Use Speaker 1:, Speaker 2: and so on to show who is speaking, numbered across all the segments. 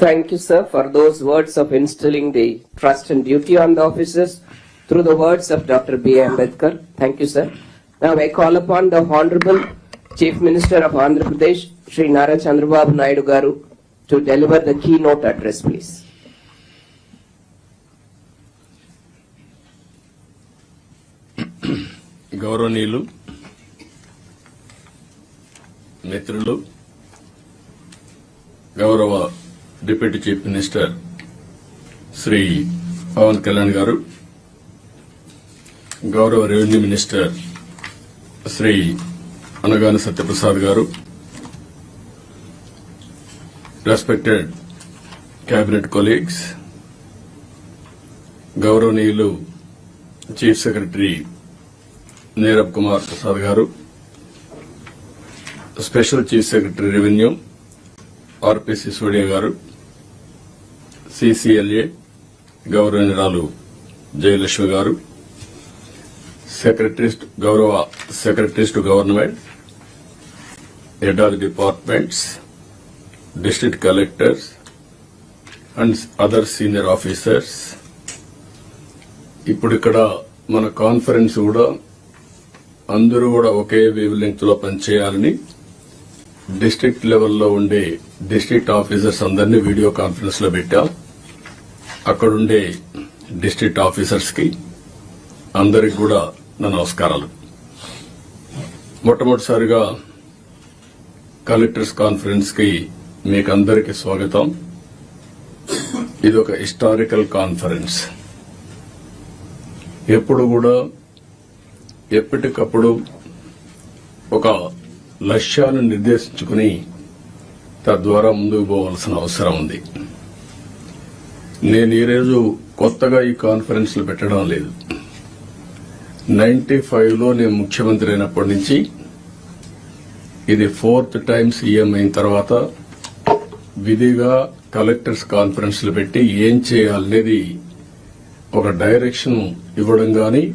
Speaker 1: Thank you, sir, for those words of instilling the trust and duty on the officers through the words of Dr. B. Ambedkar. Thank you, sir. Now I call upon the Honorable Chief Minister of Andhra Pradesh, Shri Nara Chandrababu Naidu Garu, to deliver the keynote address, please.
Speaker 2: గౌరవనీయులు మిత్రులు గౌరవ deputy chief minister Shri Pavan Kalyan గారు, గౌరవ revenue minister Shri Anagani Satyaprasad గారు, respected cabinet colleagues, గౌరవనీయులు chief secretary Neerabh Kumar Prasad గారు, special chief secretary revenue RP Sisodia గారు, CCLA గౌరవనీయురాలు జయలక్ష్మి గారు, గౌరవ secretaries to government, head of the departments, district collectors and other senior officers. ఇప్పుడు ఇక్కడ మన కాన్ఫరెన్స్ కూడా అందరూ కూడా ఒకే వేవ్ లెంగ్త్ లో పనిచేయాలని డిస్ట్రిక్ట్ లెవెల్లో ఉండే డిస్ట్రిక్ట్ ఆఫీసర్స్ అందరినీ వీడియో కాన్ఫరెన్స్ లో పెట్టాం. అక్కడుండే డిస్ట్రిక్ట్ ఆఫీసర్స్ కి అందరికి కూడా నా నమస్కారాలు. మొట్టమొదటిసారిగా కలెక్టర్స్ కాన్ఫరెన్స్ కి మీకందరికీ స్వాగతం. ఇది ఒక హిస్టారికల్ కాన్ఫరెన్స్. ఎప్పుడు కూడా ఎప్పటికప్పుడు ఒక లక్ష్యాన్ని నిర్దేశించుకుని తద్వారా ముందుకు పోవాల్సిన అవసరం ఉంది. నేను ఈరోజు కొత్తగా ఈ కాన్ఫరెన్స్ లో పెట్టడం లేదు. 95లో నేను ముఖ్యమంత్రి అయినప్పటి నుంచి ఇది 4th టైం సీఎం అయిన తర్వాత విధిగా కలెక్టర్స్ కాన్ఫరెన్స్ లో పెట్టి ఏం చేయాలనేది ఒక డైరెక్షన్ ఇవ్వడం గాని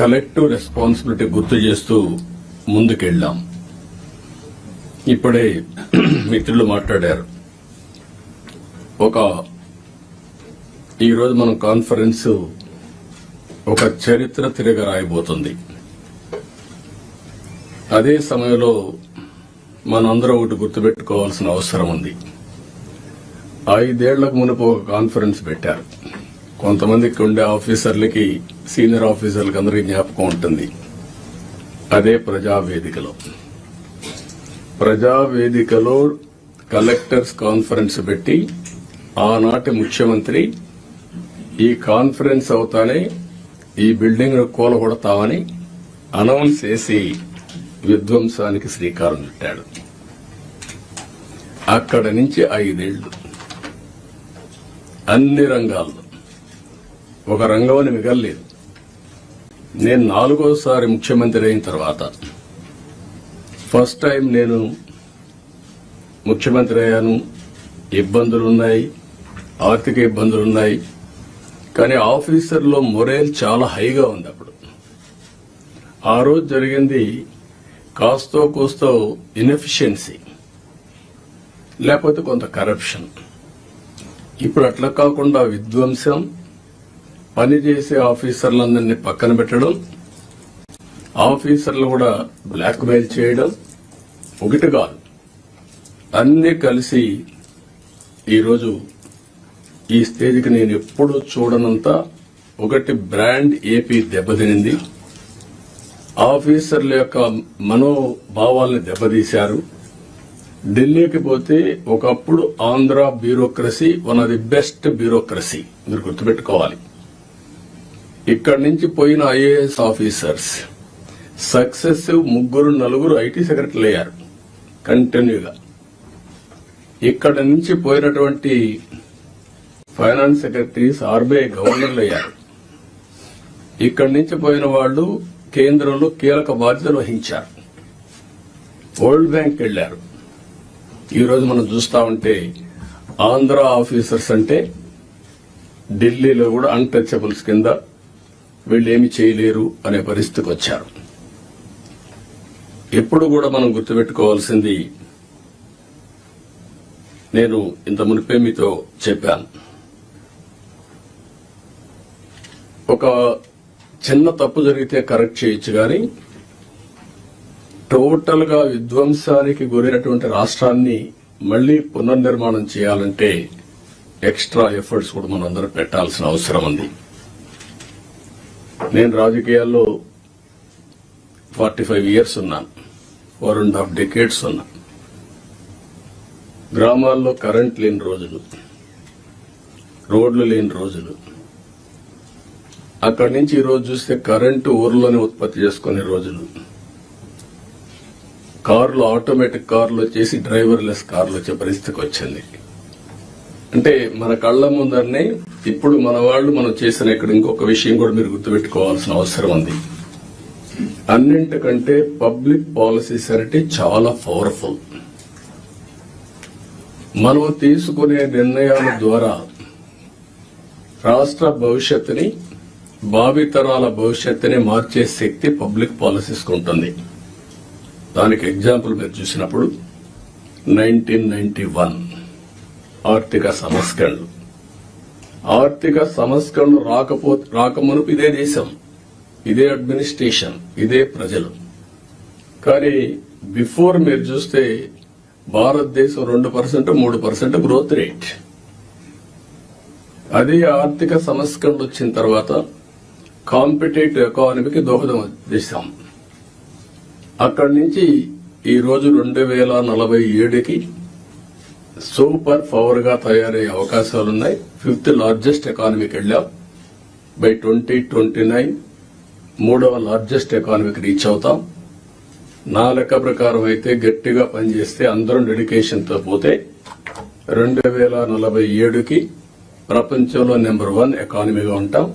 Speaker 2: కలెక్టివ్ రెస్పాన్సిబిలిటీ గుర్తు చేస్తూ ముందుకెళ్లాం. ఇప్పుడే మిత్రులు మాట్లాడారు. ఈరోజు మనం కాన్ఫరెన్స్ ఒక చరిత్ర తిరగ రాయబోతుంది. అదే సమయంలో మనందరం ఒకటి గుర్తుపెట్టుకోవాల్సిన అవసరం ఉంది. 5 ఏళ్లకు మునుపు ఒక కాన్ఫరెన్స్ పెట్టారు. కొంతమందికి ఉండే ఆఫీసర్లకి, సీనియర్ ఆఫీసర్లకి అందరికీ జ్ఞాపకం ఉంటుంది. అదే ప్రజావేదికలో కలెక్టర్స్ కాన్ఫరెన్స్ పెట్టి ఆనాటి ముఖ్యమంత్రి ఈ కాన్ఫరెన్స్ అవుతానే ఈ బిల్డింగ్ కూలగొడతామని అనౌన్స్ చేసి విధ్వంసానికి శ్రీకారం చుట్టాడు. అక్కడి నుంచి 5 ఏళ్లు అన్ని రంగాల్లో ఒక రంగం అని మిగల్లేదు. నేను 4వసారి ముఖ్యమంత్రి అయిన తర్వాత ఫస్ట్ టైం నేను ముఖ్యమంత్రి అయ్యాను. ఇబ్బందులున్నాయి, ఆర్థిక ఇబ్బందులున్నాయి. కానీ ఆఫీసర్లో మొరేల్ చాలా హైగా ఉంది. అప్పుడు ఆ రోజు జరిగింది కాస్తో కూస్తో ఇన్ఎఫిషియన్సీ, లేకపోతే కొంత కరప్షన్. ఇప్పుడు అట్లా కాకుండా విధ్వంసం, పనిచేసే ఆఫీసర్లందరినీ పక్కన పెట్టడం, ఆఫీసర్లు కూడా బ్లాక్ మెయిల్ చేయడం, ఒకటి కాదు అన్ని కలిసి ఈరోజు ఈ స్టేజ్కి నేను ఎప్పుడూ చూడనంత ఒకటి బ్రాండ్ ఏపీ దెబ్బతినింది. ఆఫీసర్ల యొక్క మనోభావాల్ని దెబ్బతీశారు. ఢిల్లీకి పోతే ఒకప్పుడు Andhra bureaucracy one of the best bureaucracy, మీరు గుర్తుపెట్టుకోవాలి. ఇక్కడి నుంచి పోయిన ఐఏఎస్ ఆఫీసర్స్ సక్సెసివ్ 3-4 ఐటీ సెక్రటరీలు అయ్యారు కంటిన్యూగా. ఇక్కడి నుంచి పోయినటువంటి ఫైనాన్స్ సెక్రటరీస్ ఆర్బీఐ గవర్నర్లు అయ్యారు. ఇక్కడి నుంచి పోయిన వాళ్లు కేంద్రంలో కీలక బాధ్యతలు వహించారు. వరల్డ్ బ్యాంక్ వెళ్లారు. ఈరోజు మనం చూస్తా ఉంటే ఆంధ్ర ఆఫీసర్స్ అంటే ఢిల్లీలో కూడా అన్టచబుల్స్ కింద వీళ్ళేమి చేయలేరు అనే పరిస్థితికి వచ్చారు. ఎప్పుడు కూడా మనం గుర్తుపెట్టుకోవాల్సింది నేను ఇంత మునిపే మీతో చెప్పాను. ఒక చిన్న తప్పు జరిగితే కరెక్ట్ చేయొచ్చు కానీ టోటల్ గా విధ్వంసానికి గురైనటువంటి రాష్ట్రాన్ని మళ్లీ పునర్నిర్మాణం చేయాలంటే ఎక్స్ట్రా ఎఫర్ట్స్ కూడా మనందరం పెట్టాల్సిన అవసరం ఉంది. నేను రాజకీయాల్లో 45 years ఉన్నాను, 4.5 decades ఉన్నా. గ్రామాల్లో కరెంట్ లేని రోజులు, రోడ్లు లేని రోజులు, అక్కడి నుంచి ఈ రోజు చూస్తే కరెంటు ఊర్లోనే ఉత్పత్తి చేసుకునే రోజులు, కార్లు ఆటోమేటిక్ కార్లు వచ్చేసి డ్రైవర్లెస్ కార్లు వచ్చే పరిస్థితికి వచ్చింది. అంటే మన కళ్ల ముందరనే ఇప్పుడు మన వాళ్ళు మనం చేసిన ఇక్కడ ఇంకొక విషయం కూడా మీరు గుర్తుపెట్టుకోవాల్సిన అవసరం ఉంది. అన్నింటికంటే పబ్లిక్ పాలసీస్ అంటే చాలా పవర్ఫుల్. మనం తీసుకునే నిర్ణయాల ద్వారా రాష్ట్ర భవిష్యత్తుని, భావితరాల భవిష్యత్తుని మార్చే శక్తి పబ్లిక్ పాలసీస్ కు ఉంటుంది. దానికి ఎగ్జాంపుల్ మీరు చూసినప్పుడు 1991 ఆర్థిక సంస్కరణలు. ఆర్థిక సంస్కరణలు రాకమునుపు ఇదే దేశం, ఇదే అడ్మినిస్ట్రేషన్, ఇదే ప్రజలు. కానీ బిఫోర్ మీరు చూస్తే భారతదేశం 2%, 3% గ్రోత్ రేట్. అదే ఆర్థిక సంస్కరణలు వచ్చిన తర్వాత కాంపిటేటివ్ ఎకానమీకి దోహదం చేశాం. అక్కడి నుంచి ఈ రోజు 2047కి సూపర్ పవర్ గా తయారయ్యే అవకాశాలున్నాయి. 5th largest ఎకానమీకి వెళ్ళాం. బై 2029 3వ లార్జెస్ట్ ఎకానమీకి రీచ్ అవుతాం. నా లెక్క ప్రకారం అయితే గట్టిగా పనిచేస్తే అందరం డెడికేషన్ తో పోతే 2047కి ప్రపంచంలో నెంబర్ 1 ఎకానమీగా ఉంటాం.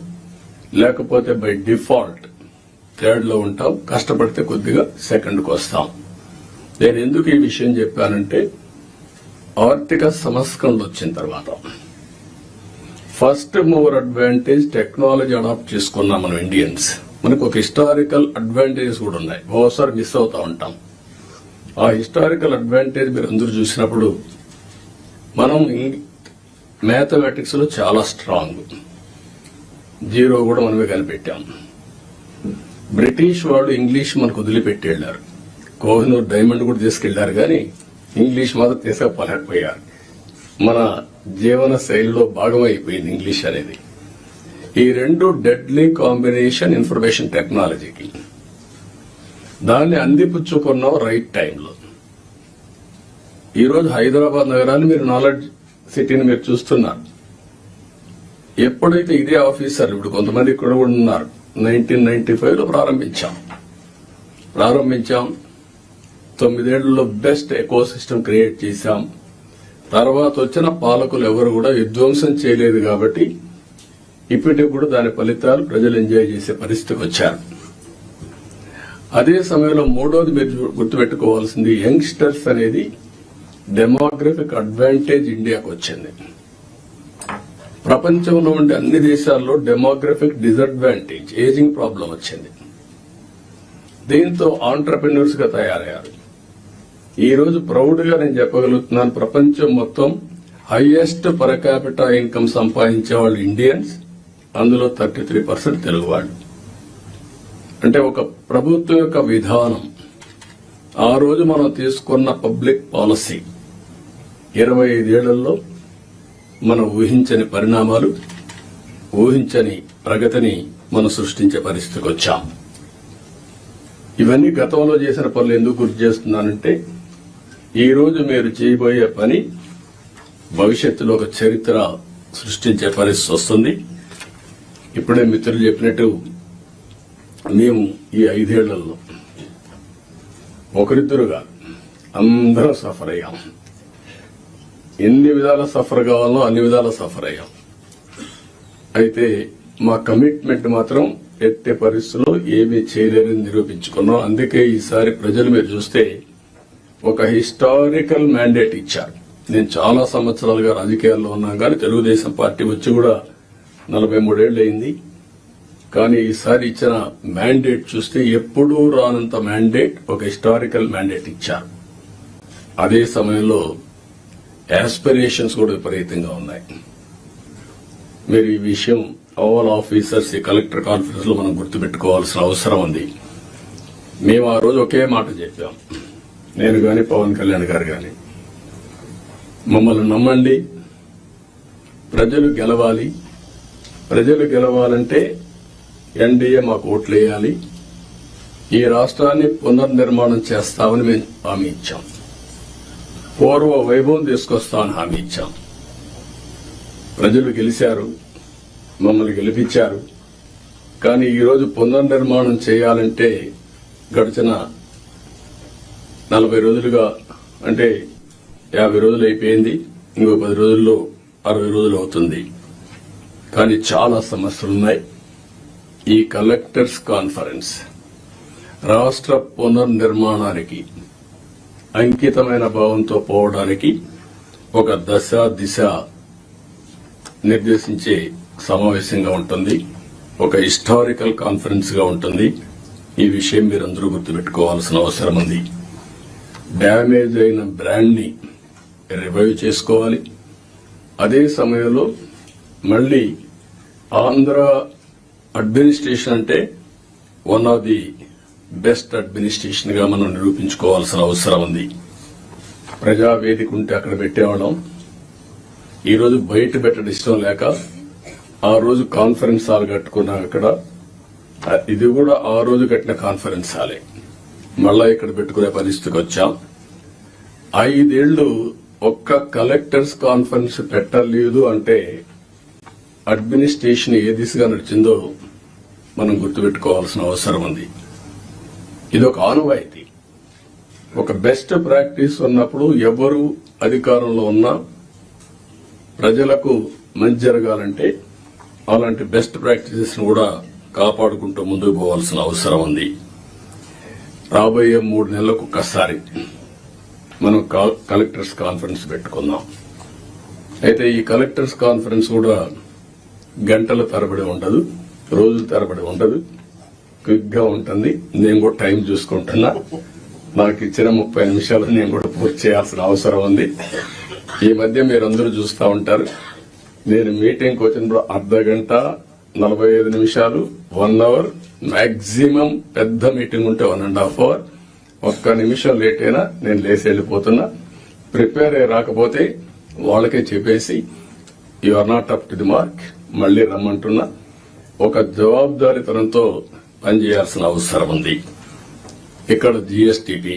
Speaker 2: లేకపోతే బై డిఫాల్ట్ 3rd లో ఉంటాం. కష్టపడితే కొద్దిగా 2nd కు వస్తాం. నేను ఎందుకు ఈ విషయం చెప్పానంటే ఆర్థిక సంస్కరణలు వచ్చిన తర్వాత first mover advantage technology adopt చేసుకున్నాం మనం ఇండియన్స్. మనకు ఒక హిస్టారికల్ అడ్వాంటేజెస్ కూడా ఉన్నాయి, ఓసారి మిస్ అవుతా ఉంటాం. ఆ హిస్టారికల్ అడ్వాంటేజ్ మీరు అందరూ చూసినప్పుడు మనం మ్యాథమెటిక్స్ లో చాలా స్ట్రాంగ్, 0 కూడా మనమే కనిపెట్టాం. బ్రిటిష్ వాళ్ళు ఇంగ్లీష్ మనకు వదిలిపెట్టి వెళ్లారు. కోహినూర్ డైమండ్ కూడా తీసుకెళ్లారు, కానీ ఇంగ్లీష్ మాత్రం తీసుకుపోలేకపోయారు. మన జీవన శైలిలో భాగమైపోయింది ఇంగ్లీష్ అనేది. ఈ రెండు డెడ్లీ కాంబినేషన్ ఇన్ఫర్మేషన్ టెక్నాలజీకి. దాన్ని అందిపుచ్చుకున్నాం రైట్ టైంలో. ఈరోజు హైదరాబాద్ నగరాన్ని మీరు నాలెడ్జ్ సిటీని మీరు చూస్తున్నారు. ఎప్పుడైతే ఇదే ఆఫీసర్ ఇప్పుడు కొంతమంది ఇక్కడ కూడా ఉన్నారు, 1995లో ప్రారంభించాం. 9 ఏళ్లలో బెస్ట్ ఎకో సిస్టమ్ క్రియేట్ చేశాం. తర్వాత వచ్చిన పాలకులు ఎవరు కూడా విధ్వంసం చేయలేదు కాబట్టి ఇప్పటికి కూడా దాని ఫలితాలు ప్రజలు ఎంజాయ్ చేసే పరిస్థితికి వచ్చారు. అదే సమయంలో మూడోది మీరు గుర్తుపెట్టుకోవాల్సింది యంగ్స్టర్స్ అనేది డెమోగ్రఫిక్ అడ్వాంటేజ్ ఇండియాకు వచ్చింది. ప్రపంచంలో ఉండే అన్ని దేశాల్లో డెమోగ్రఫిక్ డిసడ్వాంటేజ్, ఏజింగ్ ప్రాబ్లం వచ్చింది. దీంతో ఆంటర్ప్రెన్యూర్స్ గా తయారయ్యారు. ఈ రోజు ప్రౌడ్ గా నేను చెప్పగలుగుతున్నాను, ప్రపంచం మొత్తం హైయెస్ట్ పర్ క్యాపిటా ఇన్కమ్ సంపాదించే వాళ్ళు ఇండియన్స్, అందులో 33% తెలుగు వాళ్ళు. అంటే ఒక ప్రభుత్వం యొక్క విధానం, ఆ రోజు మనం తీసుకున్న పబ్లిక్ పాలసీ 25 ఏళ్లలో మనం ఊహించని పరిణామాలు, ఊహించని ప్రగతిని మనం సృష్టించే పరిస్థితికి వచ్చాం. ఇవన్నీ గతంలో చేసిన పనులు ఎందుకు గుర్తు చేస్తున్నానంటే ఈ రోజు మీరు చేయబోయే పని భవిష్యత్తులో ఒక చరిత్ర సృష్టించే పరిస్థితి వస్తుంది. ఇప్పుడే మిత్రులు చెప్పినట్టు మేము ఈ 5 ఏళ్లలో ఒకరిద్దరుగా అందరం సఫర్ అయ్యాం. ఎన్ని విధాల సఫర్ కావాలో అన్ని విధాల సఫర్ అయ్యాం. అయితే మా కమిట్మెంట్ మాత్రం ఎట్టి పరిస్థితుల్లో ఏమీ చేయలేరని నిరూపించుకున్నాం. అందుకే ఈసారి ప్రజలు మీరు చూస్తే ఒక హిస్టారికల్ మ్యాండేట్ ఇచ్చారు. నేను చాలా సంవత్సరాలుగా రాజకీయాల్లో ఉన్నాను, కానీ తెలుగుదేశం పార్టీ వచ్చి కూడా 43 ఏళ్లు అయింది. కానీ ఈసారి ఇచ్చిన మ్యాండేట్ చూస్తే ఎప్పుడూ రానంత మ్యాండేట్, ఒక హిస్టారికల్ మ్యాండేట్ ఇచ్చారు. అదే సమయంలో ఆస్పిరేషన్స్ కూడా విపరీతంగా ఉన్నాయి. మీరు ఈ విషయం ఆల్ ఆఫీసర్స్ ఈ కలెక్టర్ కాన్ఫరెన్స్ లో మనం గుర్తుపెట్టుకోవాల్సిన అవసరం ఉంది. మేము ఆ రోజు ఒకే మాట చెప్పాం, నేను గాని పవన్ కళ్యాణ్ గారు గాని, మమ్మల్ని నమ్మండి, ప్రజలు గెలవాలి. ప్రజలు గెలవాలంటే ఎన్డీఏ మాకు ఓట్లు వేయాలి, ఈ రాష్ట్రాన్ని పునర్నిర్మాణం చేస్తామని మేము హామీ ఇచ్చాం, పూర్వ వైభవం తీసుకొస్తామని హామీ ఇచ్చాం. ప్రజలు గెలిచారు, మమ్మల్ని గెలిపించారు. కానీ ఈరోజు పునర్నిర్మాణం చేయాలంటే గడిచిన 40 రోజులుగా, అంటే 50 రోజులు అయిపోయింది, ఇంకో 10 రోజుల్లో 60 రోజులు అవుతుంది. కానీ చాలా సమస్యలున్నాయి. ఈ కలెక్టర్స్ కాన్ఫరెన్స్ రాష్ట్ర పునర్నిర్మాణానికి అంకితమైన భావంతో పోవడానికి ఒక దశ దిశ నిర్దేశించే సమావేశంగా ఉంటుంది. ఒక హిస్టారికల్ కాన్ఫరెన్స్ గా ఉంటుంది. ఈ విషయం మీరందరూ గుర్తుపెట్టుకోవాల్సిన అవసరం ఉంది. డ్యామేజ్ అయిన బ్రాండ్ ని రివైవ్ చేసుకోవాలి. అదే సమయంలో మళ్లీ ఆంధ్ర అడ్మినిస్ట్రేషన్ అంటే one of the best administration గా మనం నిరూపించుకోవాల్సిన అవసరం ఉంది. ప్రజావేదిక ఉంటే అక్కడ పెట్టేవాళ్ళం. ఈ రోజు బయట పెట్టడం ఇష్టం లేక ఆ రోజు కాన్ఫరెన్స్ హాల్ కట్టుకున్నాం. అక్కడ ఇది కూడా ఆ రోజు కట్టిన కాన్ఫరెన్స్ హాలే, మళ్ళా ఇక్కడ పెట్టుకునే పరిస్థితికి వచ్చాం. 5 ఏళ్లు ఒక్క కలెక్టర్స్ కాన్ఫరెన్స్ పెట్టలేదు అంటే అడ్మినిస్ట్రేషన్ ఏ దిశగా నడిచిందో మనం గుర్తుపెట్టుకోవాల్సిన అవసరం ఉంది. ఇది ఒక ఆనవాయితీ. ఒక బెస్ట్ ప్రాక్టీస్ ఉన్నప్పుడు ఎవరు అధికారంలో ఉన్నా ప్రజలకు మంచి జరగాలంటే అలాంటి బెస్ట్ ప్రాక్టీసెస్ కూడా కాపాడుకుంటూ ముందుకు పోవాల్సిన అవసరం ఉంది. రాబోయే 3 నెలలకు ఒక్కసారి మనం కలెక్టర్స్ కాన్ఫరెన్స్ పెట్టుకుందాం. అయితే ఈ కలెక్టర్స్ కాన్ఫరెన్స్ కూడా గంటల తరబడి ఉండదు, రోజుల తరబడి ఉండదు, క్విక్ గా ఉంటుంది. నేను కూడా టైం చూసుకుంటున్నా. నాకు ఇచ్చిన 30 నిమిషాలు నేను కూడా పూర్తి చేయాల్సిన అవసరం ఉంది. ఈ మధ్య మీరందరూ చూస్తూ ఉంటారు, నేను మీటింగ్కి వచ్చినప్పుడు అర్ధ గంట 45 నిమిషాలు 1 అవర్, మాక్సిమం పెద్ద మీటింగ్ ఉంటే 1.5 అవర్. 1 నిమిషం లేట్ అయినా నేను లేచి వెళ్లిపోతున్నా. ప్రిపేర్ అయ్యి రాకపోతే వాళ్ళకే చెప్పేసి you are not up to the mark, మళ్లీ రమ్మంటున్నా. ఒక జవాబుదారీతనంతో పనిచేయాల్సిన అవసరం ఉంది. ఇక్కడ జీఎస్టీపీ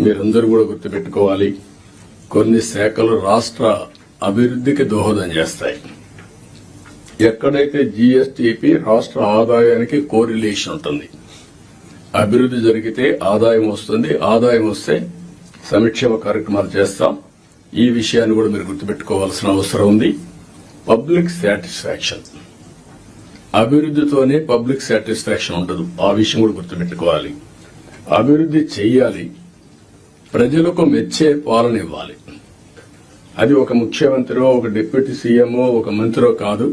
Speaker 2: మీరందరూ కూడా గుర్తుపెట్టుకోవాలి. కొన్ని శాఖలు రాష్ట్ర అభివృద్ధికి దోహదం చేస్తాయి. ఎక్కడైతే జీఎస్టీపీ రాష్ట్ర ఆదాయానికి కోరిలేషన్ ఉంటుంది, అభివృద్ధి జరిగితే ఆదాయం వస్తుంది, ఆదాయం వస్తే సంక్షేమ కార్యక్రమాలు చేస్తాం. ఈ విషయాన్ని కూడా మీరు గుర్తుపెట్టుకోవాల్సిన అవసరం ఉంది. పబ్లిక్ సాటిస్ఫాక్షన్, అభివృద్ధితోనే పబ్లిక్ సాటిస్ఫాక్షన్ ఉండదు. ఆ విషయం కూడా గుర్తుపెట్టుకోవాలి. అభివృద్ధి చెయ్యాలి, ప్రజలకు మెచ్చే పాలన ఇవ్వాలి. అది ఒక ముఖ్యమంత్రో, ఒక డిప్యూటీ సీఎంఓ, ఒక మంత్రో కాదు.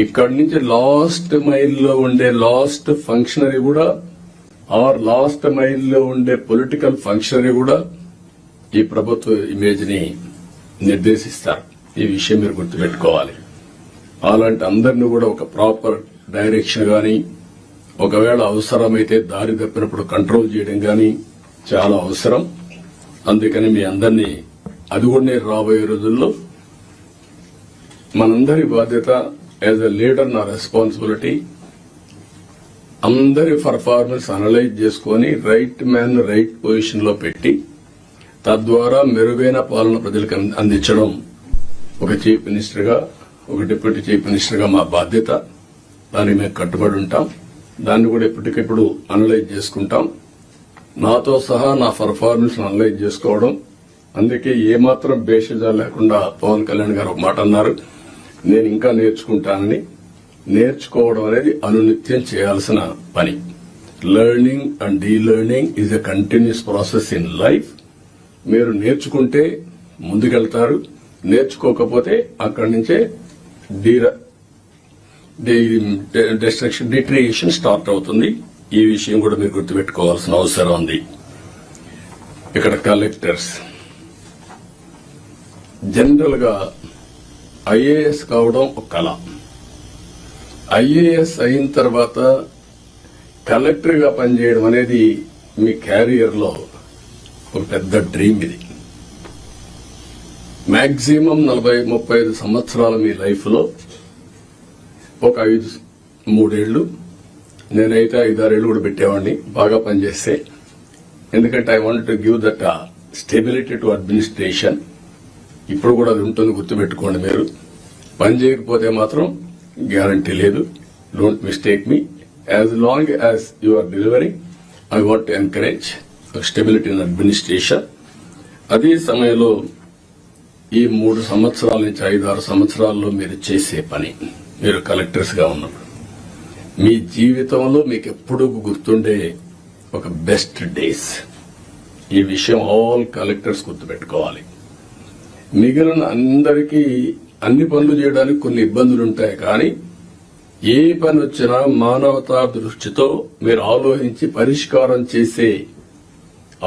Speaker 2: ఇక్కడి నుంచి లాస్ట్ మైల్లో ఉండే లాస్ట్ ఫంక్షనరీ కూడా, ఆర్ లాస్ట్ మైల్లో ఉండే పొలిటికల్ ఫంక్షనరీ కూడా ఈ ప్రభుత్వ ఇమేజ్ ని నిర్దేశిస్తారు. ఈ విషయం మీరు గుర్తుపెట్టుకోవాలి. అలాంటి అందరినీ కూడా ఒక ప్రాపర్ డైరెక్షన్ గాని, ఒకవేళ అవసరమైతే దారి తప్పినప్పుడు కంట్రోల్ చేయడం గాని చాలా అవసరం. అందుకని మీ అందరినీ అది కూడా నేను రాబోయే రోజుల్లో మనందరి బాధ్యత యాజ్ ఎ లీడర్, నా రెస్పాన్సిబిలిటీ, అందరి పర్ఫార్మెన్స్ అనలైజ్ చేసుకుని రైట్ మ్యాన్ రైట్ పొజిషన్ లో పెట్టి తద్వారా మెరుగైన పాలన ప్రజలకు అందించడం ఒక చీఫ్ మినిస్టర్ గా, ఒక డిప్యూటీ చీఫ్ మినిస్టర్ గా మా బాధ్యత. దానికి మేము కట్టుబడి ఉంటాం. దాన్ని కూడా ఎప్పటికెప్పుడు అనలైజ్ చేసుకుంటాం. నాతో సహా నా పర్ఫార్మెన్స్ అనలైజ్ చేసుకోవడం. అందుకే ఏమాత్రం బేషజా లేకుండా పవన్ కళ్యాణ్ గారు ఒక మాట అన్నారు, నేను ఇంకా నేర్చుకుంటానని. నేర్చుకోవడం అనేది అనునిత్యం చేయాల్సిన పని. Learning and delearning is a continuous process in life. మీరు నేర్చుకుంటే ముందుకెళ్తారు, నేర్చుకోకపోతే అక్కడి నుంచే డిట్రియేషన్ స్టార్ట్ అవుతుంది. ఈ విషయం కూడా మీరు గుర్తుపెట్టుకోవాల్సిన అవసరం ఉంది. ఇక్కడ కలెక్టర్స్ జనరల్ గా ఐఏఎస్ కావడం ఒక కళ. ఐఏఎస్ అయిన తర్వాత కలెక్టర్ గా పనిచేయడం అనేది మీ క్యారియర్ లో ఒక పెద్ద డ్రీమ్. ఇది మాక్సిమం 40-35 సంవత్సరాలు మీ లైఫ్ లో ఒక 3 ఏళ్లు, నేనైతే 5-6 ఏళ్లు కూడా పెట్టేవాడిని బాగా పనిచేస్తే. ఎందుకంటే I want to give that stability to administration. ఇప్పుడు కూడా అది ఉంటుంది, గుర్తుపెట్టుకోండి. మీరు పని చేయకపోతే మాత్రం గ్యారంటీ లేదు. Don't mistake me. As long as you are delivering, I want to encourage stability in administration. అదే సమయంలో ఈ 3 సంవత్సరాల నుంచి 5-6 సంవత్సరాల్లో మీరు చేసే పని, మీరు కలెక్టర్స్ గా ఉన్నప్పుడు మీ జీవితంలో మీకు ఎప్పుడూ గుర్తుండే ఒక బెస్ట్ డేస్. ఈ విషయం ఆల్ కలెక్టర్స్ గుర్తుపెట్టుకోవాలి. మిగిలిన అందరికీ అన్ని పనులు చేయడానికి కొన్ని ఇబ్బందులు ఉంటాయి, కానీ ఏ పని వచ్చినా మానవతా దృష్టితో మీరు ఆలోచించి పరిష్కారం చేసే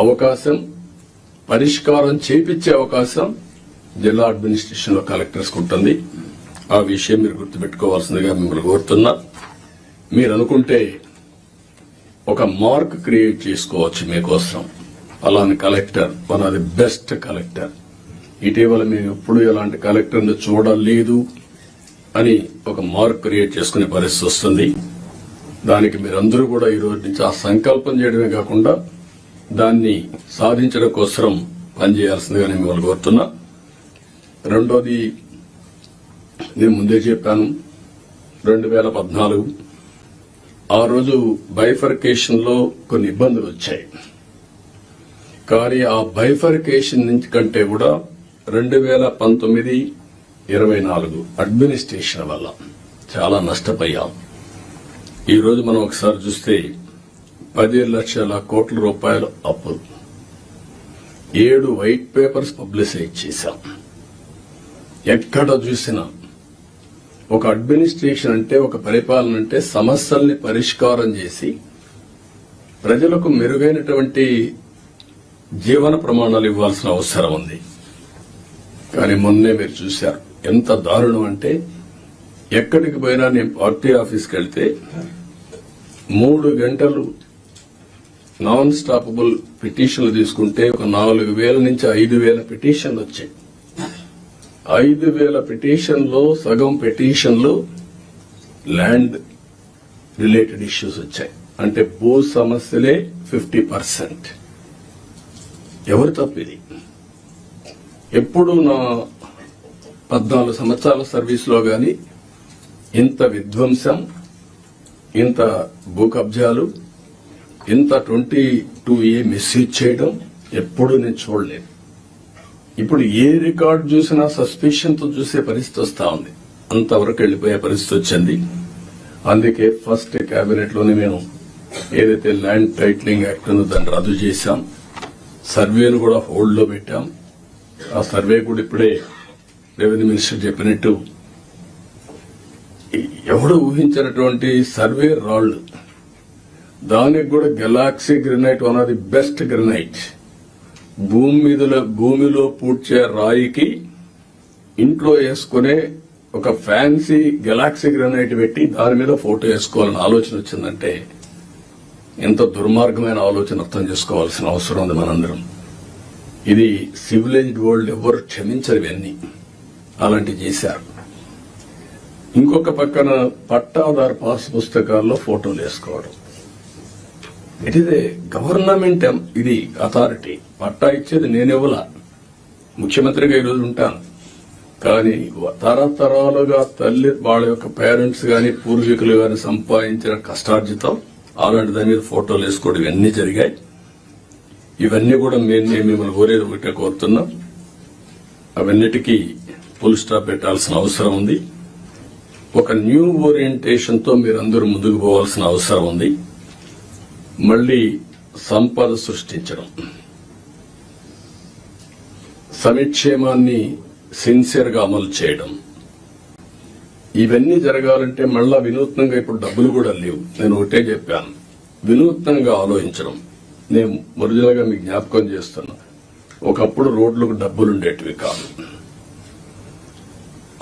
Speaker 2: అవకాశం, పరిష్కారం చేపించే అవకాశం జిల్లా అడ్మినిస్ట్రేషన్ లో కలెక్టర్స్ ఉంటుంది. ఆ విషయం మీరు గుర్తుపెట్టుకోవాల్సిందిగా మిమ్మల్ని కోరుతున్నా. మీరు అనుకుంటే ఒక మార్క్ క్రియేట్ చేసుకోవచ్చు మీకోసం. అలాంటి collector, one of the best collector. ఇటీవల మేము ఎప్పుడు ఇలాంటి కలెక్టర్ని చూడలేదు అని ఒక మార్క్ క్రియేట్ చేసుకునే పరిస్థితి వస్తుంది. దానికి మీరందరూ కూడా ఈ రోజు నుంచి ఆ సంకల్పం చేయడమే కాకుండా దాన్ని సాధించడం కోసం పనిచేయాల్సిందిగా నేను మిమ్మల్ని కోరుతున్నా. రెండోది, నేను ముందే చెప్పాను, 2014 ఆ రోజు బైఫర్కేషన్ లో కొన్ని ఇబ్బందులు వచ్చాయి. కానీ ఆ బైఫర్కేషన్ నుంచి కంటే కూడా 2019-24 అడ్మినిస్ట్రేషన్ వల్ల చాలా నష్టపోయాం. ఈ రోజు మనం ఒకసారి చూస్తే 10 లక్షల కోట్ల రూపాయల అప్పులు, 7 వైట్ పేపర్స్ పబ్లిసైజ్ చేశాం. ఎక్కడ చూసినా ఒక అడ్మినిస్ట్రేషన్ అంటే, ఒక పరిపాలన అంటే సమస్యల్ని పరిష్కారం చేసి ప్రజలకు మెరుగైనటువంటి జీవన ప్రమాణాలు ఇవ్వాల్సిన అవసరం ఉంది. కానీ మొన్నే మీరు చూశారు ఎంత దారుణం అంటే, ఎక్కడికి పోయినా నేను పార్టీ ఆఫీస్కి వెళ్తే 3 గంటలు నాన్ స్టాపబుల్ పిటిషన్లు తీసుకుంటే ఒక 4,000 నుంచి 5,000 పిటిషన్లు వచ్చాయి. 5,000 పిటిషన్లో సగం పిటిషన్లు ల్యాండ్ రిలేటెడ్ ఇష్యూస్ వచ్చాయి. అంటే భూ సమస్యలే 50%. ఎవరు తప్పిది? ఎప్పుడు నా 14 సంవత్సరాల సర్వీస్లో గాని ఇంత విధ్వంసం, ఇంత భూ కబ్జాలు, ఇంత 22A మిస్యూజ్ చేయడం ఎప్పుడు నేను చూడలేదు. ఇప్పుడు ఏ రికార్డు చూసినా సస్పిషన్ తో చూసే పరిస్థితి వస్తా ఉంది. అంతవరకు వెళ్లిపోయే పరిస్థితి వచ్చింది. అందుకే ఫస్ట్ కేబినెట్ లోనే మేము ఏదైతే ల్యాండ్ టైటిలింగ్ యాక్ట్ ఉందో దాన్ని రద్దు చేశాం. సర్వేను కూడా హోల్డ్ లో పెట్టాం. ఆ సర్వే కూడా ఇప్పుడే రెవెన్యూ మినిస్టర్ చెప్పినట్టు ఎవడు ఊహించినటువంటి సర్వే రాళ్లు, దానికి కూడా Galaxy granite, one of the best granite. భూమిలో పూడ్చే రాయికి ఇంట్లో వేసుకునే ఒక ఫ్యాన్సీ గెలాక్సీ గ్రెనైట్ పెట్టి దాని మీద ఫోటో వేసుకోవాలని ఆలోచన వచ్చిందంటే ఎంత దుర్మార్గమైన ఆలోచన అర్థం చేసుకోవాల్సిన అవసరం ఉంది మనందరం. ఇది సివిలైజ్డ్ వరల్డ్ ఎవరు క్షమించరు. ఇవన్నీ అలాంటివి చేశారు. ఇంకొక పక్కన పట్టాదారు పాస్ పుస్తకాల్లో ఫోటోలు వేసుకోవడం. ఇట్ ఈస్ ఏ గవర్నమెంట్, ఇది అథారిటీ. పట్టా ఇచ్చేది నేనెవలా, ముఖ్యమంత్రిగా ఈరోజు ఉంటాను. కానీ తరతరాలుగా తల్లి వాళ్ళ యొక్క పేరెంట్స్ గాని పూర్వీకులు గాని సంపాదించిన కష్టార్జితం, అలాంటి దాని మీద ఫోటోలు వేసుకోవడం ఇవన్నీ జరిగాయి. ఇవన్నీ కూడా నేను మిమ్మల్ని కోరేది ఒకటే కోరుతున్నాం, అవన్నిటికీ ఫుల్ స్టాప్ పెట్టాల్సిన అవసరం ఉంది. ఒక న్యూ ఓరియంటేషన్ తో మీరందరూ ముందుకు పోవాల్సిన అవసరం ఉంది. మళ్లీ సంపద సృష్టించడం, సంక్షేమాన్ని సిన్సియర్ గా అమలు చేయడం, ఇవన్నీ జరగాలంటే మళ్ళా వినూత్నంగా ఇప్పుడు డబ్బులు కూడా లేవు. నేను ఒకటే చెప్పాను, వినూత్నంగా ఆలోచించడం. నేను ఒరిజినల్ గా మీకు జ్ఞాపకం చేస్తున్నా, ఒకప్పుడు రోడ్లకు డబ్బులుండేటివి కాదు.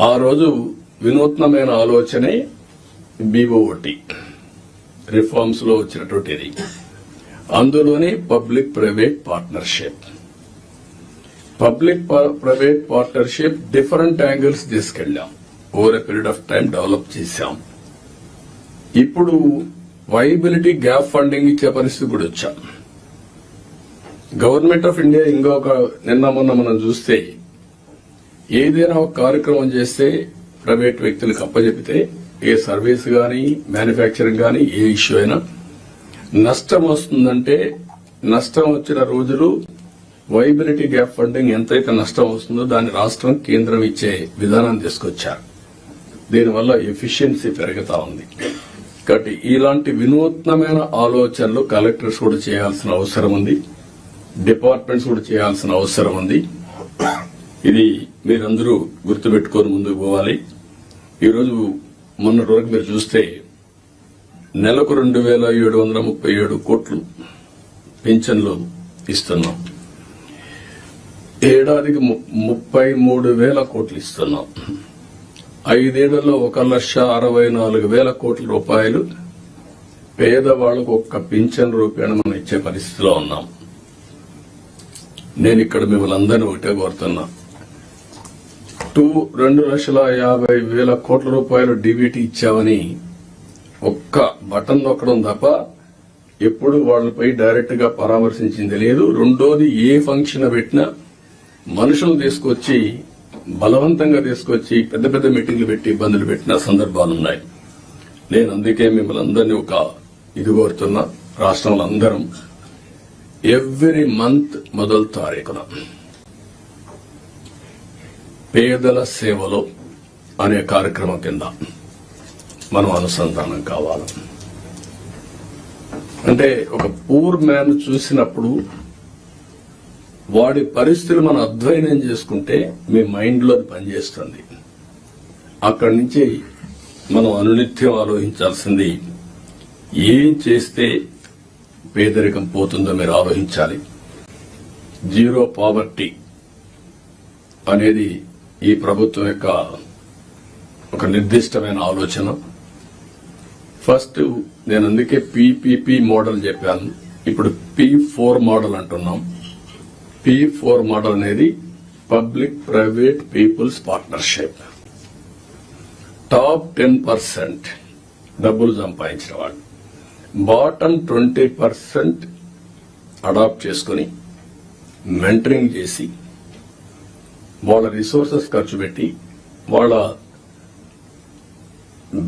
Speaker 2: ఆ రోజు వినూత్నమైన ఆలోచనే బీఓటీ రిఫార్మ్స్ లో వచ్చినటువంటిది. అందులోనే public private partnership. Public private partnership different angles తీసుకెళ్లాం. Over a period of time develop చేశాం. ఇప్పుడు వైబిలిటీ గ్యాప్ ఫండింగ్ ఇచ్చే పరిస్థితి కూడా వచ్చాం. గవర్నమెంట్ ఆఫ్ ఇండియా ఇంకొక నిన్న మొన్న మనం చూస్తే ఏదైనా ఒక కార్యక్రమం చేస్తే ప్రైవేట్ వ్యక్తులకు అప్పచెపితే ఏ సర్వీస్ గాని మ్యానుఫ్యాక్చరింగ్ గాని ఏ ఇష్యూ అయినా నష్టం వస్తుందంటే నష్టం వచ్చిన రోజులు వైబిలిటీ గ్యాప్ ఫండింగ్ ఎంతైతే నష్టం వస్తుందో దాన్ని రాష్ట్రం కేంద్రం ఇచ్చే విధానం తీసుకొచ్చారు. దీనివల్ల ఎఫిషియన్సీ పెరుగుతా ఉంది. కాబట్టి ఇలాంటి వినూత్నమైన ఆలోచనలు కలెక్టర్స్ కూడా చేయాల్సిన అవసరం ఉంది, డిపార్ట్మెంట్స్ కూడా చేయాల్సిన అవసరం ఉంది. ఇది మీరందరూ గుర్తుపెట్టుకొని ముందుకు పోవాలి. ఈరోజు మొన్నటి వరకు మీరు చూస్తే నెలకు 2,737 కోట్లు పింఛన్లు ఇస్తున్నాం. ఏడాదికి 33,000 కోట్లు ఇస్తున్నాం. 5 ఏళ్లలో 1,64,000 కోట్ల రూపాయలు పేదవాళ్లకు ఒక్క పింఛన్ రూపేణ మనం ఇచ్చే పరిస్థితిలో ఉన్నాం. నేను ఇక్కడ మిమ్మల్ని అందరినీ ఒకటే కోరుతున్నా, 2,50,000 కోట్ల రూపాయలు డీబీటీ ఇచ్చామని ఒక్క బటన్ నొక్కడం తప్ప ఎప్పుడు వాళ్ళపై డైరెక్ట్ గా పరామర్శించింది లేదు. రెండోది, ఏ ఫంక్షన్ పెట్టినా మనుషులు తీసుకొచ్చి బలవంతంగా తీసుకొచ్చి పెద్ద పెద్ద మీటింగ్లు పెట్టి ఇబ్బందులు పెట్టిన సందర్భాలున్నాయి. నేను అందుకే మిమ్మల్ని అందరినీ ఒక ఇది కోరుతున్నా, రాష్ట్రంలో అందరం ఎవ్రీ మంత్ మొదటి తారీఖున పేదల సేవలో అనే కార్యక్రమం కింద మనం అనుసంధానం కావాలి. అంటే ఒక పూర్ మ్యాన్ చూసినప్పుడు వాడి పరిస్థితులు మనం అధ్యయనం చేసుకుంటే మీ మైండ్ లో పనిచేస్తుంది. అక్కడి నుంచి మనం అనునిత్యం ఆలోచించాల్సింది, ఏం చేస్తే పేదరికం పోతుందో మీరు ఆలోచించాలి. జీరో పావర్టీ అనేది ఈ ప్రభుత్వం యొక్క ఒక నిర్దిష్టమైన ఆలోచన. ఫస్ట్ నేను అందుకే పీపీపీ మోడల్ చెప్పాను. ఇప్పుడు P4 మోడల్ అంటున్నాం. P4 మోడల్ అనేది public private people's partnership. Top 10% డబ్బులు సంపాదించిన వాళ్ళు బాటమ్ 20% అడాప్ట్ చేసుకుని మెంటరింగ్ చేసి వాళ్ళ రిసోర్సెస్ ఖర్చు పెట్టి వాళ్ళ